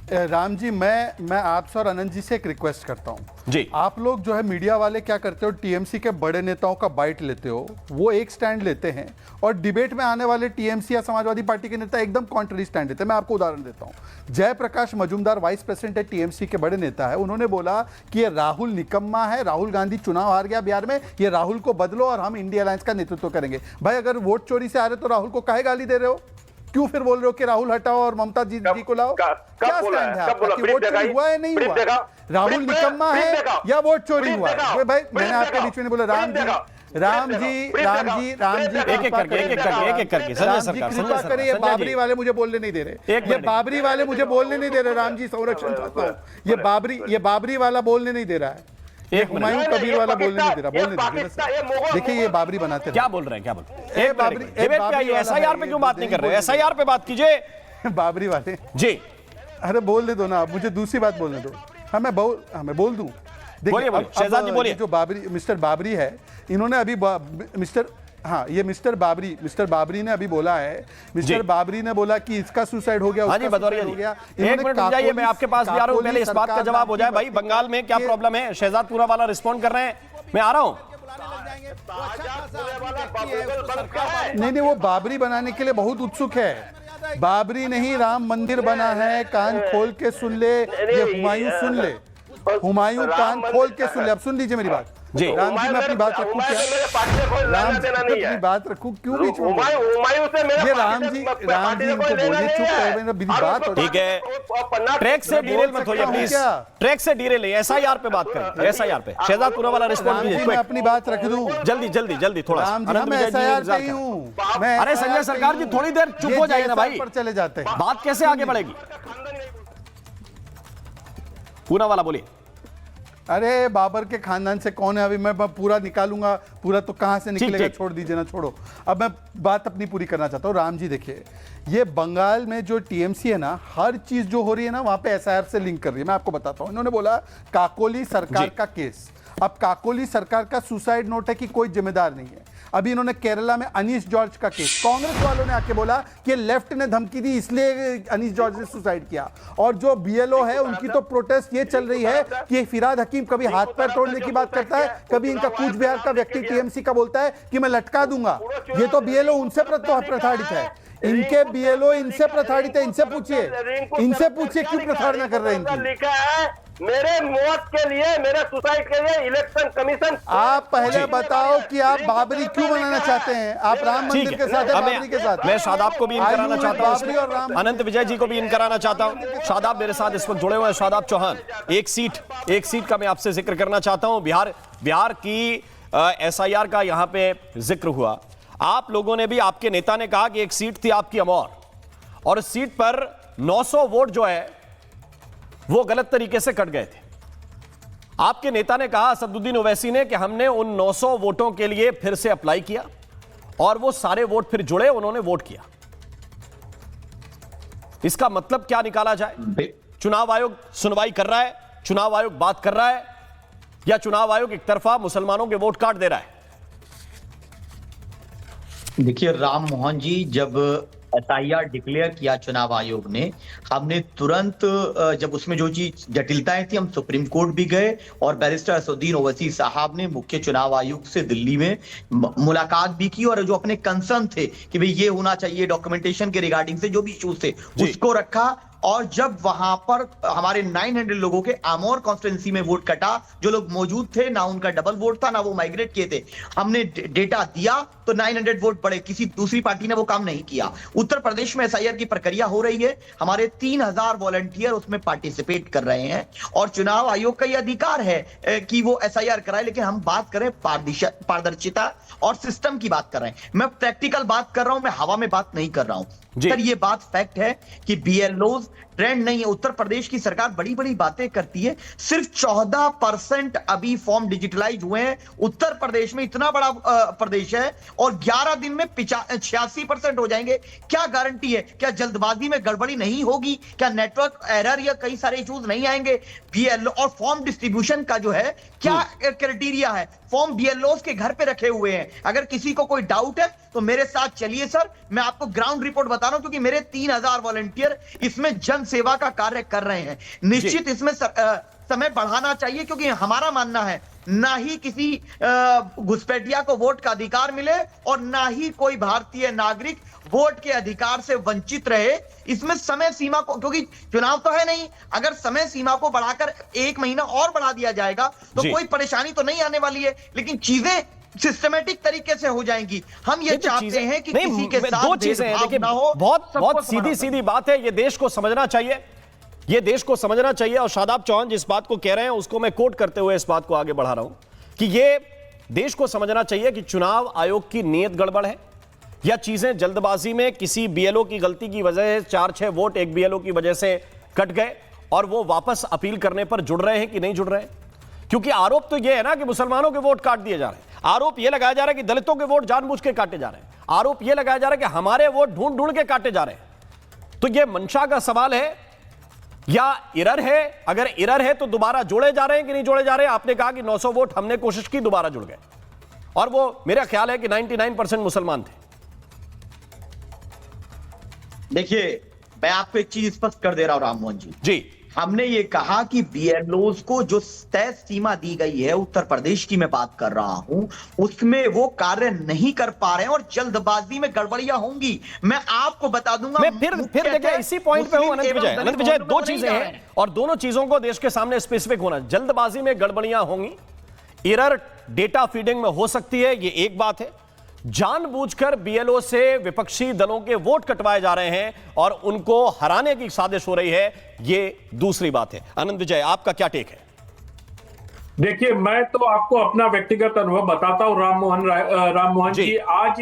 राम जी, मैं आपसे और अनंत जी से एक रिक्वेस्ट करता हूं जी। आप लोग जो है मीडिया वाले क्या करते हो, टीएमसी के बड़े नेताओं का बाइट लेते हो, वो एक स्टैंड लेते हैं और डिबेट में आने वाले टीएमसी या समाजवादी पार्टी के नेता एकदम कॉन्ट्ररी स्टैंड लेते हैं। मैं आपको उदाहरण देता हूं। जयप्रकाश मजूमदार वाइस प्रेसिडेंट है, टीएमसी के बड़े नेता है, उन्होंने बोला कि ये राहुल निकम्मा है, राहुल गांधी चुनाव हार गया बिहार में, ये राहुल को बदलो और हम इंडिया अलायंस का नेतृत्व करेंगे। भाई अगर वोट चोरी से आ रहे तो राहुल को काहे गाली दे रहे हो? क्यों फिर बोल रहे हो कि राहुल हटाओ और ममता जी को लाओ? क्या स्टैंड है आपका कि वोट चोरी हुआ है नहीं हुआ? राहुल निकम्मा है या वोट चोरी हुआ है? भाई मैंने आपके बीच में बोला राम जी एक एक करके संजय सरकार ये बाबरी वाले मुझे बोलने नहीं दे रहे, ये बाबरी वाले मुझे बोलने नहीं दे रहे। राम जी संरक्षण चाहता हूँ, ये बाबरी वाला बोलने नहीं दे रहा है, एक हुमायूं कबीर वाला बोलने नहीं दे रहा। बोलने दीजिए। देखिए ये बाबरी बनाते क्या बोल रहे हैं, क्या बोल रहे हैं? एसआईआर पे क्यों बात नहीं कर रहे? एसआईआर पे बात कीजिए। बाबरी वाले जी, अरे बोल दे दो ना, आप मुझे दूसरी बात बोलने दो। हाँ मैं बोल दूं। देखिए शहजाद जी बोलिए। जो मिस्टर बाबरी है, इन्होंने अभी मिस्टर बाबरी ने अभी बोला है, मिस्टर बाबरी ने बोला कि इसका सुसाइड हो गया, हाँ जी बतौरिया जी। एक मिनट रुक जाइए, मैं आपके पास भी आ रहा हूं, पहले इस बात का जवाब हो जाए। भाई बंगाल में क्या प्रॉब्लम है? शहजाद पूनावाला रिस्पॉन्ड कर रहे हैं, मैं आ रहा हूं। नहीं, वो बाबरी बनाने के लिए बहुत उत्सुक है। बाबरी नहीं, राम मंदिर बना है, कान खोल के सुन ले। ये हुमायूं सुन ले, हुमायूं कान खोल के सुन ले। अब सुन लीजिए मेरी बात जी। राम जी मैं अपनी बात रखूं क्या? राम जी अपनी बात रखूं क्यों बीच में? ये राम जी इनको बोलिए चुप रहे, मेरी बात। ठीक है, ट्रैक से डीरेल मत होइए प्लीज, ट्रैक से डीरेल नहीं। एसआईआर पे बात करें, एसआईआर पे। शहजाद पूनावाला रिस्पॉन्ड कीजिए। मैं अपनी बात रख दूं जल्दी थोड़ा। मैं एसआईआर पे ही हूं। अरे संजय सरकार जी थोड़ी देर चुप हो जाइए ना भाई, चले जाते हैं, बात कैसे आगे बढ़ेगी? पूनावाला बोलिए। अरे बाबर के खानदान से कौन है? अभी मैं पूरा निकालूंगा, पूरा तो कहां से निकलेगा? छोड़ दीजिए ना, छोड़ो। अब मैं बात अपनी पूरी करना चाहता हूं। राम जी देखिए, ये बंगाल में जो टीएमसी है ना, हर चीज जो हो रही है ना वहां पे एसआईआर से लिंक कर रही है। मैं आपको बताता हूं। इन्होंने बोला काकोली सरकार का केस, अब काकोली सरकार का सुसाइड नोट है कि कोई जिम्मेदार नहीं है। अभी इन्होंने केरला में अनीश जॉर्ज का केस, कांग्रेस वालों ने आके बोला कि लेफ्ट ने धमकी दी इसलिए अनीश जॉर्ज ने सुसाइड किया। और जो बीएलओ है उनकी तो प्रोटेस्ट ये चल रही है कि फिराद हकीम कभी हाथ पैर तोड़ने की बात करता है, कभी इनका कूच बिहार का व्यक्ति टीएमसी का बोलता है कि मैं लटका दूंगा। ये तो बीएलओ उनसे प्रताड़ित है, इनके बीएलओ इनसे प्रताड़ित है। इनसे पूछिए क्यों प्रताड़ना कर रहे हैं इनकी? लिखा है मेरे मौत के लिए, मेरे सुसाइड के लिए इलेक्शन कमीशन। आप पहले बताओ कि आप बाबरी क्यों बनाना चाहते हैं? आप राम मंदिर के साथ, बाबरी के साथ। मैं शादाब को भी इन कराना चाहता हूं, अनंत विजय जी को भी इन कराना चाहता हूं। शादाब मेरे साथ इस वक्त जुड़े हुए हैं, शादाब चौहान। एक सीट का मैं आपसे जिक्र करना चाहता हूं। बिहार की एसआईआर का यहां पे जिक्र हुआ। आप लोगों ने भी, आपके नेता ने कहा कि एक सीट थी आपकी अमौर, और इस सीट पर 900 वोट जो है वो गलत तरीके से कट गए थे। आपके नेता ने कहा, असदुद्दीन ओवैसी ने, कि हमने उन 900 वोटों के लिए फिर से अप्लाई किया और वो सारे वोट फिर जुड़े, उन्होंने वोट किया। इसका मतलब क्या निकाला जाए? चुनाव आयोग सुनवाई कर रहा है, चुनाव आयोग बात कर रहा है, या चुनाव आयोग एक तरफा मुसलमानों के वोट काट दे रहा है? देखिए राम मोहन जी, जब एसआईआर डिक्लेयर किया चुनाव आयोग ने, हमने तुरंत जब उसमें जो चीज जटिलताएं थी, हम सुप्रीम कोर्ट भी गए और बैरिस्टर असदुद्दीन ओवैसी साहब ने मुख्य चुनाव आयुक्त से दिल्ली में मुलाकात भी की और जो अपने कंसर्न थे कि भाई ये होना चाहिए डॉक्यूमेंटेशन के रिगार्डिंग से जो भी इश्यूज थे उसको रखा। और जब वहां पर हमारे 900 लोगों के आमोर कॉन्स्टिट्यूंसी में वोट कटा, जो लोग मौजूद थे, ना उनका डबल वोट था ना वो माइग्रेट किए थे, हमने डेटा दिया तो 900 वोट बढ़े। किसी दूसरी पार्टी ने वो काम नहीं किया। उत्तर प्रदेश में एसआईआर की प्रक्रिया हो रही है, हमारे 3000 वॉलंटियर उसमें पार्टिसिपेट कर रहे हैं और चुनाव आयोग का यह अधिकार है कि वो एसआईआर कराए। लेकिन हम बात करें पारदर्शिता और सिस्टम की बात कर रहे हैं। मैं प्रैक्टिकल बात कर रहा हूं, मैं हवा में बात नहीं कर रहा हूं सर। ये बात फैक्ट है कि बीएलओ ट्रेंड नहीं है। उत्तर प्रदेश की सरकार बड़ी बड़ी बातें करती है, सिर्फ 14% अभी फॉर्म डिजिटलाइज हुए हैं उत्तर प्रदेश में। इतना बड़ा प्रदेश है और 11 दिन में 86% हो जाएंगे। क्या गारंटी है? क्या जल्दबाजी में गड़बड़ी नहीं होगी? क्या नेटवर्क एरर या कई सारे इश्यूज नहीं आएंगे? बीएलओ और फॉर्म डिस्ट्रीब्यूशन का जो है क्या क्राइटेरिया है? फॉर्म बीएलओ के घर पे रखे हुए हैं। अगर किसी को कोई डाउट है तो मेरे साथ चलिए सर, मैं आपको ग्राउंड रिपोर्ट बता रहा हूं, क्योंकि मेरे 3000 वॉलंटियर इसमें जन सेवा का कार्य कर रहे हैं। निश्चित इसमें समय बढ़ाना चाहिए, क्योंकि हमारा मानना है ना ही किसी घुसपैठिया को वोट का अधिकार मिले और ना ही कोई भारतीय नागरिक वोट के अधिकार से वंचित रहे। इसमें समय सीमा को, क्योंकि चुनाव तो है नहीं, अगर समय सीमा को बढ़ाकर 1 महीना और बढ़ा दिया जाएगा तो कोई परेशानी तो नहीं आने वाली है, लेकिन चीजें सिस्टमेटिक तरीके से हो जाएंगी। हम ये चाहते हैं कि किसी के साथ दो चीजें हैं। देखिए, बहुत सीधी सीधी बात है, ये देश को समझना चाहिए, ये देश को समझना चाहिए। और शादाब चौहान जिस बात को कह रहे हैं उसको मैं कोट करते हुए इस बात को आगे बढ़ा रहा हूं कि ये देश को समझना चाहिए कि चुनाव आयोग की नीयत गड़बड़ है या चीजें जल्दबाजी में किसी बीएलओ की गलती की वजह से 4-6 वोट एक बीएलओ की वजह से कट गए और वो वापस अपील करने पर जुड़ रहे हैं कि नहीं जुड़ रहे हैं। क्योंकि आरोप तो यह है ना कि मुसलमानों के वोट काट दिए जा रहे हैं, आरोप यह लगाया जा रहा है कि दलितों के वोट जानबूझ के काटे जा रहे हैं, आरोप यह लगाया जा रहा है कि हमारे वोट ढूंढ ढूंढ के काटे जा रहे हैं। तो यह मंशा का सवाल है या इरर है? अगर इरर है तो दोबारा जोड़े जा रहे हैं कि नहीं जोड़े जा रहे हैं? आपने कहा कि 900 वोट हमने कोशिश की, दोबारा जुड़ गए, और वो मेरा ख्याल है कि 99% मुसलमान थे। देखिए, मैं आपको एक चीज स्पष्ट कर दे रहा हूं राम मोहन जी, हमने ये कहा कि बीएलओज को जो तय सीमा दी गई है, उत्तर प्रदेश की मैं बात कर रहा हूं, उसमें वो कार्य नहीं कर पा रहे हैं और जल्दबाजी में गड़बड़ियां होंगी। मैं आपको बता दूंगा, मैं फिर देखिए इसी पॉइंट पे हूं अनंत विजय, दो चीजें हैं और दोनों चीजों को देश के सामने स्पेसिफिक होना। जल्दबाजी में गड़बड़ियां होंगी, एरर डेटा फीडिंग में हो सकती है, ये एक बात है। जानबूझकर बीएलओ से विपक्षी दलों के वोट कटवाए जा रहे हैं और उनको हराने की साजिश हो रही है, ये दूसरी बात है। आनंद विजय, आपका क्या टेक है? देखिए, मैं तो आपको अपना व्यक्तिगत अनुभव बताता हूं राम मोहन जी। आज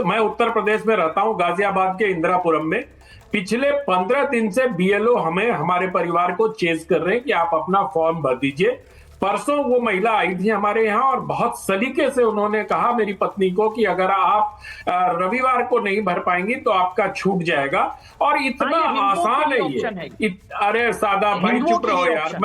मैं उत्तर प्रदेश में रहता हूं, गाजियाबाद के इंदिरापुरम में। पिछले 15 दिन से बीएलओ हमें, हमारे परिवार को चेज कर रहे हैं कि आप अपना फॉर्म भर दीजिए। परसों वो महिला आई थी हमारे यहाँ और बहुत सलीके से उन्होंने कहा मेरी पत्नी को कि अगर आप रविवार को नहीं भर पाएंगी तो आपका छूट जाएगा। और इतना आसान है ये। अरे सादा भाई चुप रहो यार।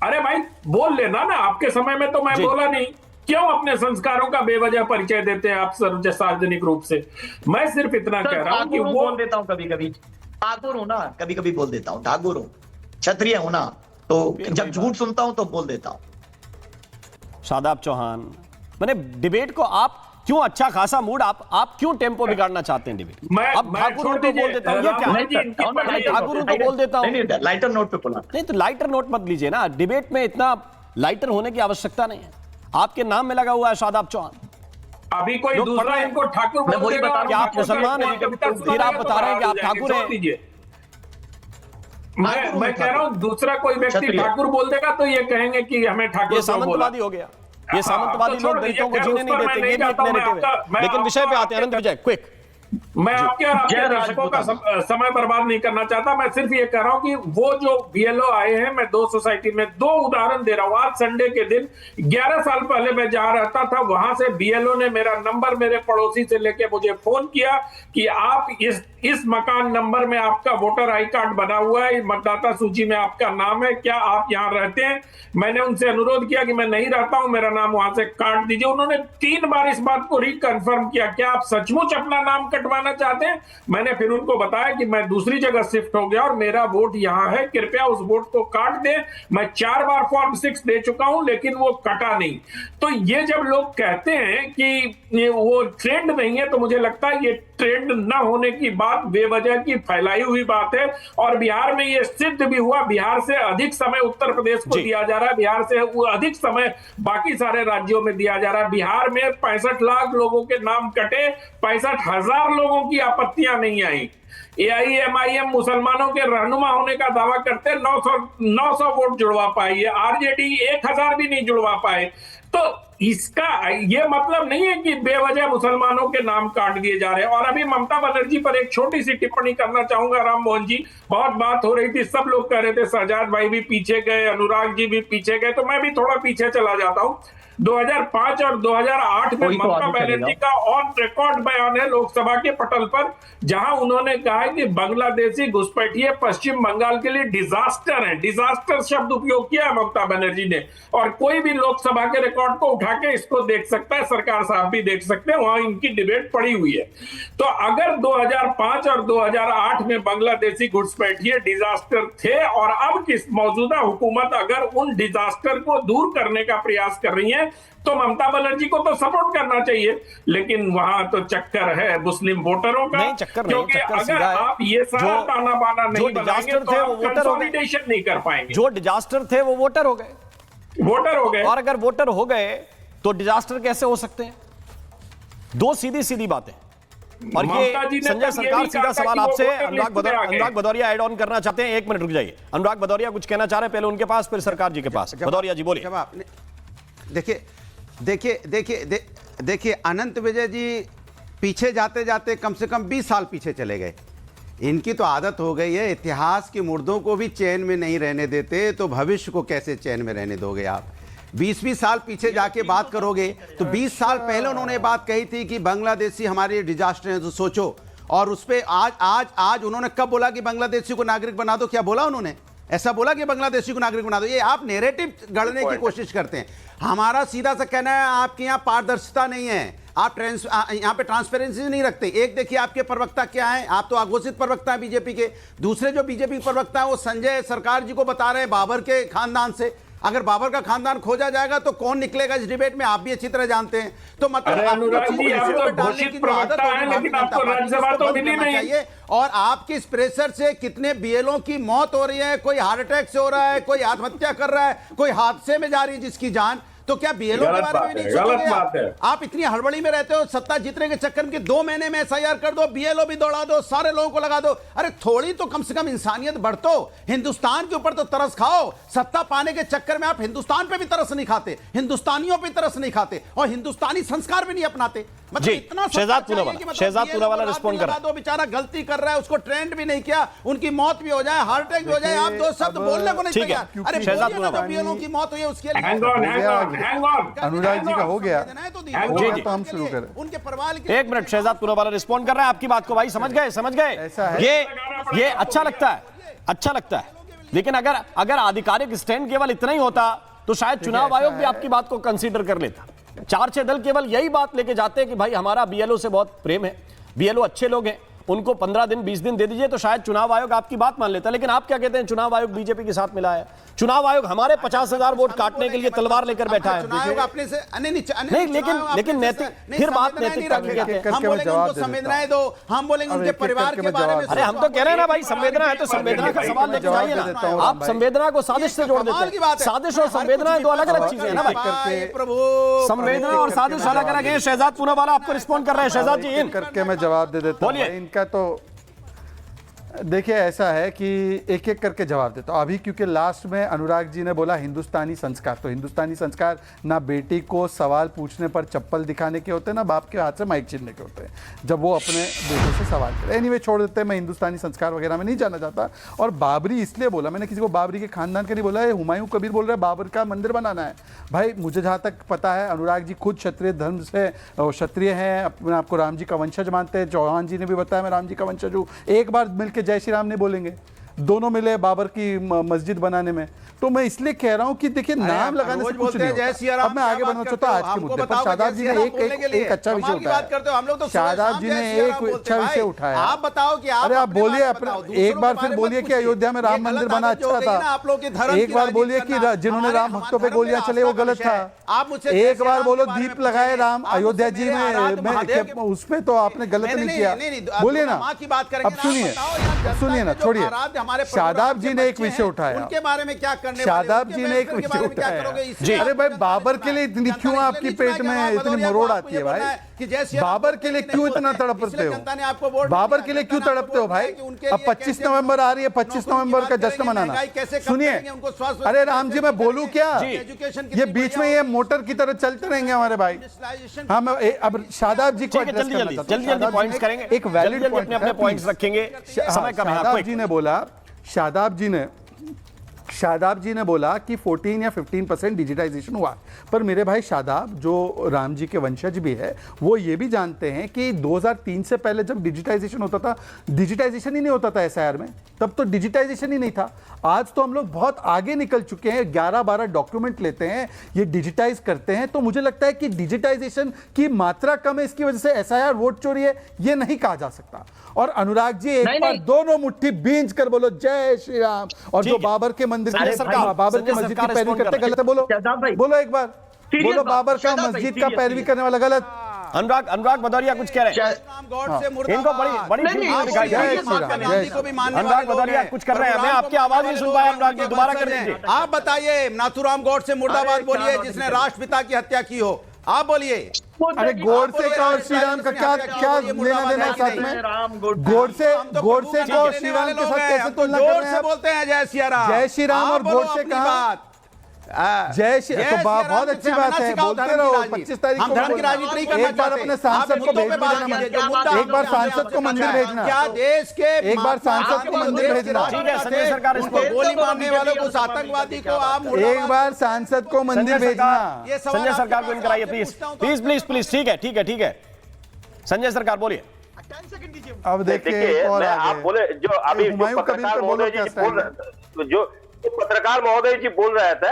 अरे भाई बोल लेना ना, आपके समय में तो मैं बोला नहीं। क्यों अपने संस्कारों का बेवजह परिचय देते हैं आप सार्वजनिक रूप से? मैं सिर्फ इतना कह रहा हूँ कि वो बोल देता हूँ, कभी कभी ठाकुर हूं ना, कभी कभी बोल देता हूँ, ठाकुर हूँ, क्षत्रिय हूं ना, तो जब झूठ सुनता हूं तो बोल देता हूं। शादाब चौहान, मैंने डिबेट को आप क्यों अच्छा खासा मूड, आप क्यों टेम्पो बिगाड़ना चाहते हैं डिबेट? अब ठाकुर तो बोल देता हूं, ये क्या है? ठाकुर तो बोल देता हूं, लाइटर नोट पे बोला नहीं, तो लाइटर नोट मत लीजिए ना, डिबेट में इतना लाइटर होने की आवश्यकता नहीं है। आपके नाम में लगा हुआ है शादाब चौहान। अभी कोई दूसरा इनको ठाकुर बोल देगा, क्या आप मुसलमान हैं? फिर आप बता रहे हैं कि आप ठाकुर हैं। मैं कह रहा हूं दूसरा कोई व्यक्ति ठाकुर बोल देगा तो ये कहेंगे कि हमें ठाकुर, ये सामंतवादी हो गया। ये सामंतवादी लोग दलितों को जीने नहीं देते, ये भी एक नैरेटिव है। लेकिन विषय पे आते हैं अनंत विजय, क्विक। मैं आपके और आपके दर्शकों का समय बर्बाद नहीं करना चाहता। मैं सिर्फ ये कह रहा हूं कि वो जो बीएलओ आए हैं, मैं 2 सोसाइटी में 2 उदाहरण दे रहा हूं। आज संडे के दिन 11 साल पहले मैं जहां रहता था वहां से बीएलओ ने मेरा नंबर मेरे पड़ोसी से लेके मुझे फोन किया कि आप इस मकान नंबर में आपका वोटर आई कार्ड बना हुआ है, मतदाता सूची में आपका नाम है, क्या आप यहाँ रहते हैं? मैंने उनसे अनुरोध किया कि मैं नहीं रहता हूं, मेरा नाम वहां से काट दीजिए। उन्होंने 3 बार इस बात को रिकन्फर्म किया, क्या आप सचमुच अपना नाम कटवाना चाहते हैं? मैंने फिर उनको बताया कि मैं दूसरी जगह शिफ्ट हो गया और मेरा वोट यहाँ है, कृपया उस वोट को काट दें। मैं 4 बार फॉर्म 6 दे चुका हूं लेकिन वो कटा नहीं। तो ये जब लोग कहते हैं कि वो ट्रेंड नहीं है, तो मुझे लगता है ये ट्रेंड न होने की बात बेवजह की फैलाई हुई बात है। और बिहार में ये सिद्ध भी हुआ, बिहार से अधिक समय उत्तर प्रदेश को दिया जा रहा है, बिहार से अधिक समय बाकी सारे राज्यों में दिया जा रहा है। बिहार में 65 लाख लोगों के नाम कटे, 65,000 लोगों की आपत्तियां नहीं आई। AIMIM मुसलमानों के रहनुमा होने का दावा करते 900 वोट जुड़वा पाई है, आरजेडी 1000 भी नहीं जुड़वा पाए। तो इसका ये मतलब नहीं है कि बेवजह मुसलमानों के नाम काट दिए जा रहे हैं। और अभी ममता बनर्जी पर एक छोटी सी टिप्पणी करना चाहूंगा। राम मोहन जी, बहुत बात हो रही थी, सब लोग कह रहे थे शहजाद भाई भी पीछे गए, अनुराग जी भी पीछे गए, तो मैं भी थोड़ा पीछे चला जाता हूं। 2005 और 2008 में ममता बनर्जी का ऑन रिकॉर्ड बयान है लोकसभा के पटल पर, जहां उन्होंने कहा है कि बांग्लादेशी घुसपैठिए पश्चिम बंगाल के लिए डिजास्टर है। डिजास्टर शब्द उपयोग किया है ममता बनर्जी ने, और कोई भी लोकसभा के रिकॉर्ड को उठा के इसको देख सकता है, सरकार साहब भी देख सकते हैं, वहां इनकी डिबेट पड़ी हुई है। तो अगर 2005 और 2008 में बांग्लादेशी घुसपैठिए डिजास्टर थे, और अब किस मौजूदा हुकूमत अगर उन डिजास्टर को दूर करने का प्रयास कर रही है, तो ममता बनर्जी को तो सपोर्ट करना चाहिए। लेकिन वहां तो चक्कर है मुस्लिम वोटरों का, नहीं, चक्कर नहीं, क्योंकि चक्कर अगर सीधा है। आप ये सारा ताना बाना नहीं बनाएंगे डिजास्टर तो थे आप वो वोटर हो गए, कंसोलिडेशन नहीं कर पाएंगे। जो डिजास्टर थे वो वोटर हो गए। और अगर वोटर हो गए तो डिजास्टर कैसे हो सकते हैं? 2 सीधी बातें। और ये संजय सरकार सीधा सवाल आपसे, अनुराग भदौरिया ऐड ऑन करना चाहते हैं। 1 मिनट रुक जाइए। अनुराग भदौरिया कुछ कहना चाह रहे हैं, पहले उनके पास फिर सरकार जी के पास। भदौरिया जी बोलिए। देखिए अनंत विजय जी पीछे जाते जाते कम से कम 20 साल पीछे चले गए। इनकी तो आदत हो गई है, इतिहास के मुर्दों को भी चैन में नहीं रहने देते, तो भविष्य को कैसे चैन में रहने दोगे आप? 20 साल पीछे जाके बात करोगे तो 20 साल पहले उन्होंने बात कही थी कि बांग्लादेशी हमारे डिजास्टर है, तो सोचो। और उस पर आज उन्होंने कब बोला कि बांग्लादेशी को नागरिक बना दो? क्या बोला उन्होंने? ऐसा बोला कि बांग्लादेशी को नागरिक बना दो? ये आप नैरेटिव गढ़ने की कोशिश करते हैं। हमारा सीधा सा कहना है, आपके यहाँ पारदर्शिता नहीं है, आप यहाँ पे ट्रांसपेरेंसी नहीं रखते। एक देखिए आपके प्रवक्ता क्या है, आप तो अघोषित प्रवक्ता है बीजेपी के। दूसरे जो बीजेपी प्रवक्ता है वो संजय सरकार जी को बता रहे हैं बाबर के खानदान से। अगर बाबर का खानदान खोजा जाएगा तो कौन निकलेगा इस डिबेट में, आप भी अच्छी तरह जानते हैं। तो मतलब और आपके इस प्रेशर से कितने बीएलओ की मौत हो रही है, कोई हार्ट अटैक से हो रहा है, कोई आत्महत्या कर रहा है, कोई हादसे में जा रही है जिसकी जान। तो क्या बीएलओ के बारे में नहीं सोचोगे? आप इतनी हड़बड़ी में रहते हो, सत्ता जीतने के चक्कर में 2 महीने में एसआईआर कर दो, बीएलओ भी दौड़ा दो, सारे लोगों को लगा दो। अरे थोड़ी तो कम से कम इंसानियत बरतो, हिंदुस्तान के ऊपर तो तरस खाओ। सत्ता पाने के चक्कर में आप हिंदुस्तान पे भी तरस नहीं खाते, हिंदुस्तानियों पे तरस नहीं खाते, और हिंदुस्तानी संस्कार भी नहीं अपनाते। मतलब इतना शहजाद पूनावाला रिस्पॉन्ड कर रहा है। दो बेचारा गलती कर रहा है, उसको ट्रेंड भी नहीं किया, उनकी मौत भी हो जाए, हार्ट अटैक भी हो जाए, आप 2 शब्द बोलने को नहीं तैयार। अरे शहजाद पूनावाला बीएलओ की मौत हुई है उसके लिए अनुराग जी का हो गया तो हम शुरू करें। उनके परिवार के 1 मिनट। शहजाद पूनावाला रिस्पॉन्ड कर रहा है आपकी बात को। भाई समझ गए। ये अच्छा लगता है। लेकिन अगर आधिकारिक स्टैंड केवल इतना ही होता तो शायद चुनाव आयोग भी आपकी बात को कंसीडर कर लेता। 4-6 दल केवल यही बात लेके जाते हैं कि भाई हमारा बीएलओ से बहुत प्रेम है, बीएलओ अच्छे लोग हैं, उनको 15 दिन 20 दिन दे दीजिए, तो शायद चुनाव आयोग आपकी बात मान लेता। लेकिन आप क्या कहते हैं, चुनाव आयोग बीजेपी के साथ मिला है। चुनाव आयोग हमारे 50,000 वोट काटने के लिए तलवार लेकर बैठा है। अपने से नहीं, लेकिन नैतिक फिर बात नैतिकता की कहते हैं। हम बोलेंगे उनको संवेदनाएं दो, हम बोलेंगे उनके परिवार के बारे में। अरे हम तो कह रहे हैं ना भाई, संवेदना है तो संवेदना का सवाल लेके जाइए ना। आप संवेदना को साजिश से जोड़ देते हैं। साजिश और संवेदना 2 अलग-अलग चीजें हैं ना भाई। संवेदना और साजिश अलग-अलग है। शहजाद पूनावाला आपको रिस्पॉन्ड कर रहे हैं। शहजाद जी करके मैं जवाब दे देता हूं। इनका तो देखिए ऐसा है कि एक एक करके जवाब देता हूँ अभी, क्योंकि लास्ट में अनुराग जी ने बोला हिंदुस्तानी संस्कार, तो हिंदुस्तानी संस्कार ना बेटी को सवाल पूछने पर चप्पल दिखाने के होते हैं, ना बाप के हाथ से माइक छीनने के होते हैं जब वो अपने बेटे से सवाल करे। एनीवे छोड़ देते हैं, मैं हिंदुस्तानी संस्कार वगैरह में नहीं जाना चाहता। और बाबरी इसलिए बोला, मैंने किसी को बाबरी के खानदान के नहीं बोला है, हुमायूं कबीर बोल रहे हैं बाबर का मंदिर बनाना है। भाई मुझे जहाँ तक पता है अनुराग जी खुद क्षत्रिय धर्म से क्षत्रिय हैं, अपने आपको राम जी का वंशज मानते हैं। चौहान जी ने भी बताया मैं राम जी का वंशज हूँ। एक बार मिलकर जय श्री राम नहीं बोलेंगे, दोनों मिले बाबर की मस्जिद बनाने में। तो मैं इसलिए कह रहा हूं कि देखिए नाम लगाने से कुछ नहीं होता। अब मैं आगे बढ़ना चाहता हूं आज के मुद्दे पर। शादाब जी ने एक अच्छा विषय उठाया। शादाब जी ने एक अच्छा विषय उठाया। आप बताओ कि अरे आप बोलिए अपने, एक बार फिर बोलिए कि अयोध्या में राम मंदिर बना अच्छा था। एक बार बोलिए कि जिन्होंने राम भक्तों पे गोलियां चले वो गलत था। एक बार बोलो दीप लगाए राम अयोध्या जी में, उसमें तो आपने गलत नहीं किया। बोलिए ना, अब सुनिए ना, छोड़िए। शादाब जी ने एक विषय उठाया, उनके बारे में क्या करने शादाब जी ने एक विषय उठाया। अरे भाई बाबर के लिए इतनी क्यों आपकी पेट में इतनी मरोड़ आती है भाई? बाबर के लिए क्यों इतना तड़पते हो? बाबर के लिए क्यों तड़पते हो भाई? अब 25 नवंबर आ रही है, 25 नवंबर का जश्न मनाना। सुनिए, अरे राम जी मैं बोलूं क्या? ये बीच में ये मोटर की तरह चलते रहेंगे हमारे भाई। हम अब शादाब जी को जल्दी पॉइंट्स करेंगे, एक वैलिड अपने अपने पॉइंट्स रखेंगे, समय कम है। शादाब जी ने बोला कि 14 या 15% डिजिटाइजेशन हुआ। पर मेरे भाई शादाब जो राम जी के वंशज भी है वो ये भी जानते हैं कि 2003 से पहले जब डिजिटाइजेशन होता था, डिजिटाइजेशन ही नहीं होता था एसआईआर में, तब तो डिजिटाइजेशन ही नहीं था। आज तो हम लोग बहुत आगे निकल चुके हैं, 11-12 डॉक्यूमेंट लेते हैं, ये डिजिटाइज करते हैं। तो मुझे लगता है कि डिजिटाइजेशन की मात्रा कम है, इसकी वजह से एसआईआर वोट चोरी है, ये नहीं कहा जा सकता। और अनुराग जी एक बार दोनों मुट्ठी बींच कर बोलो जय श्री राम। और जो बाबर के मंदिर बाबर के मस्जिद की पैरवी करते गलत है, बोलो एक बार, बोलो बाबर का मस्जिद का पैरवी करने वाला गलत। अनुराग भदौरिया कुछ कह रहे हैं, इनको बड़ी अनुराग भदौरिया कुछ कर रहे हैं, मैं आपकी आवाज नहीं सुन पाया। अनुराग जी दोबारा कर दीजिए। आप बताइए, नाथूराम गौडसे मुर्दाबाद बोलिए, जिसने राष्ट्रपिता की हत्या की हो। आप बोलिए। अरे गोडसे का और श्री राम का क्या लेना देना साथ में? गोडसे को श्री राम के साथ कैसे तुलना कर रहे हैं? बोलते हैं जय श्री राम, जय श्री राम और गोडसे कहा? जय श्री, तो बहुत अच्छी बात है, बोलते रहो। 25 तारीख को धर्म की राजनीति नहीं करना, एक बार अपने सांसद को भेजना, एक बार सांसद को मंदिर भेजना, क्या देश के एक बार सांसद को मंदिर भेजना, ठीक है संजय सरकार, इसको गोली मारने वालों को, आतंकवादी को आप एक बार सांसद को मंदिर भेजना। संजय सरकार को इनकराइए प्लीज। ठीक है संजय सरकार बोलिए। अब देखिए आप बोले जो अभी पत्रकार महोदय जी बोल रहे थे,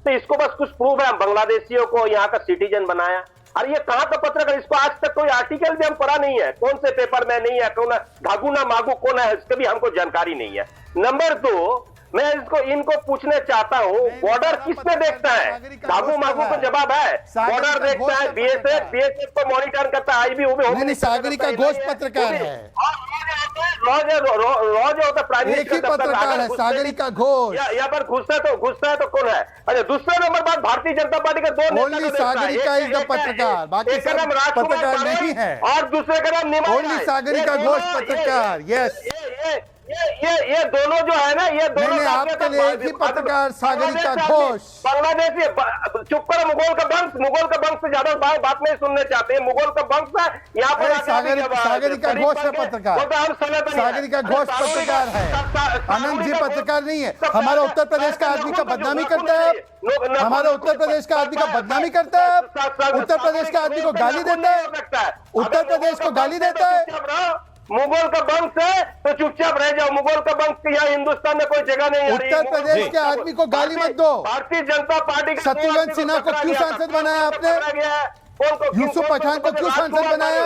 तो इसको बस कुछ प्रूफ है, बांग्लादेशियों को यहाँ का सिटीजन बनाया। अरे ये कहाँ का पत्रकार? इसको आज तक कोई आर्टिकल भी हम पढ़ा नहीं है, कौन से पेपर में नहीं है, कौन धागू ना मागू कौन है, इसके भी हमको जानकारी नहीं है। नंबर 2, मैं इनको पूछना चाहता हूँ, बॉर्डर किसने देखता है? धागू मागू को जवाब है, बॉर्डर देखता है बीएसएफ को मॉनिटर करता है, आईबी नहीं, सागरिका घोष पत्रकार है, रोज होता प्राइम मिनिस्टर पत्रकार है सागरिका घोष। यहाँ पर घुसता है तो कौन है? अच्छा, दूसरे नंबर बात, भारतीय जनता पार्टी का 2 नेता सागरिका इज द पत्रकार, बाकी एक का नाम राजकुमार नहीं है और दूसरे का नाम निमाई। सागरिका घोष पत्रकार। यस, ये दोनों जो है ना, ये दोनों आपके लिए एक ही पत्रकार सागरिका घोष। बांग्लादेशी चुप करो, मुगल का वंश से ज्यादा बात नहीं सुनने चाहते, मुगल का वंश है यहाँ पर। सागरिका घोष है पत्रकार, सागरिका घोष पत्रकार है, आनंद जी पत्रकार नहीं है। हमारा उत्तर प्रदेश का आदमी का बदनामी करता है, हमारे उत्तर प्रदेश का आदमी का बदनामी करता है, उत्तर प्रदेश का आदमी को गाली देता है, उत्तर प्रदेश को गाली देता है। मुगल का वंश है तो चुपचाप रह जाओ, मुगल का वंश यहाँ हिंदुस्तान में कोई जगह नहीं है। उत्तर प्रदेश के आदमी को गाली मत दो। भारतीय जनता पार्टी शत्रुघ्न सिन्हा को क्यों सांसद बनाया आपने? यूसुफ पठान को क्यों सांसद बनाया?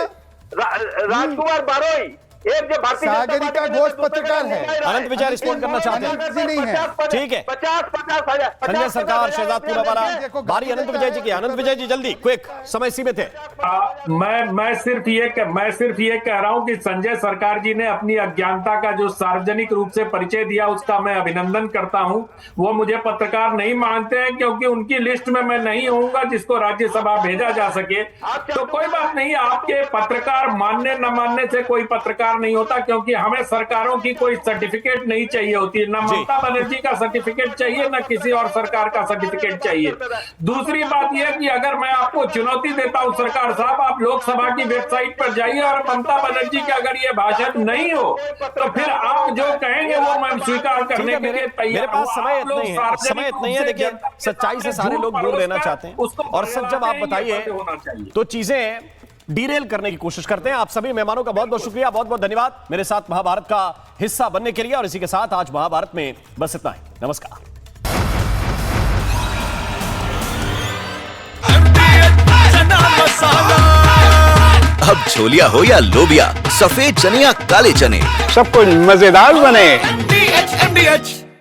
राजकुमार बारोई एक जो भारतीय सागरिका घोष पत्रकार है। अनंत विजय रिस्पॉन्ड करना चाहते हैं? नहीं है, ठीक है। 50,000 संजय सरकार, शहजादपुर वाला बारी अनंत विजय जी की। अनंत विजय जी जल्दी, क्विक, समय सीमित है। मैं सिर्फ ये कह रहा हूं कि संजय सरकार जी ने अपनी अज्ञानता का जो सार्वजनिक रूप से परिचय दिया उसका मैं अभिनंदन करता हूं। वो मुझे पत्रकार नहीं मानते हैं क्योंकि उनकी लिस्ट में मैं नहीं होऊंगा जिसको राज्यसभा भेजा जा सके। तो कोई बात नहीं, आपके पत्रकार मानने न मानने से कोई पत्रकार सरकार नहीं होता, क्योंकि हमें सरकारों की कोई सर्टिफिकेट नहीं चाहिए होती है, ना ममता बनर्जी का सर्टिफिकेट चाहिए, ना किसी और सरकार का सर्टिफिकेट चाहिए। दूसरी बात यह कि अगर मैं आपको चुनौती देता हूं सरकार साहब, आप लोकसभा की वेबसाइट पर जाइए और ममता बनर्जी का अगर ये भाषण नहीं हो तो फिर आप जो कहेंगे वो मैं स्वीकार करने के लिए तैयार। मेरे पास समय इतना ही है। देखिए, सच्चाई से सारे लोग दूर रहना चाहते हैं, और सच जब आप बताइए तो चीजें डीरेल करने की कोशिश करते हैं। आप सभी मेहमानों का बहुत बहुत शुक्रिया, बहुत बहुत धन्यवाद मेरे साथ महाभारत का हिस्सा बनने के लिए। और इसी के साथ आज महाभारत में बस इतना ही। नमस्कार। अब छोलिया हो या लोबिया, सफेद चने या काले चने, सब कुछ मजेदार बने। MDH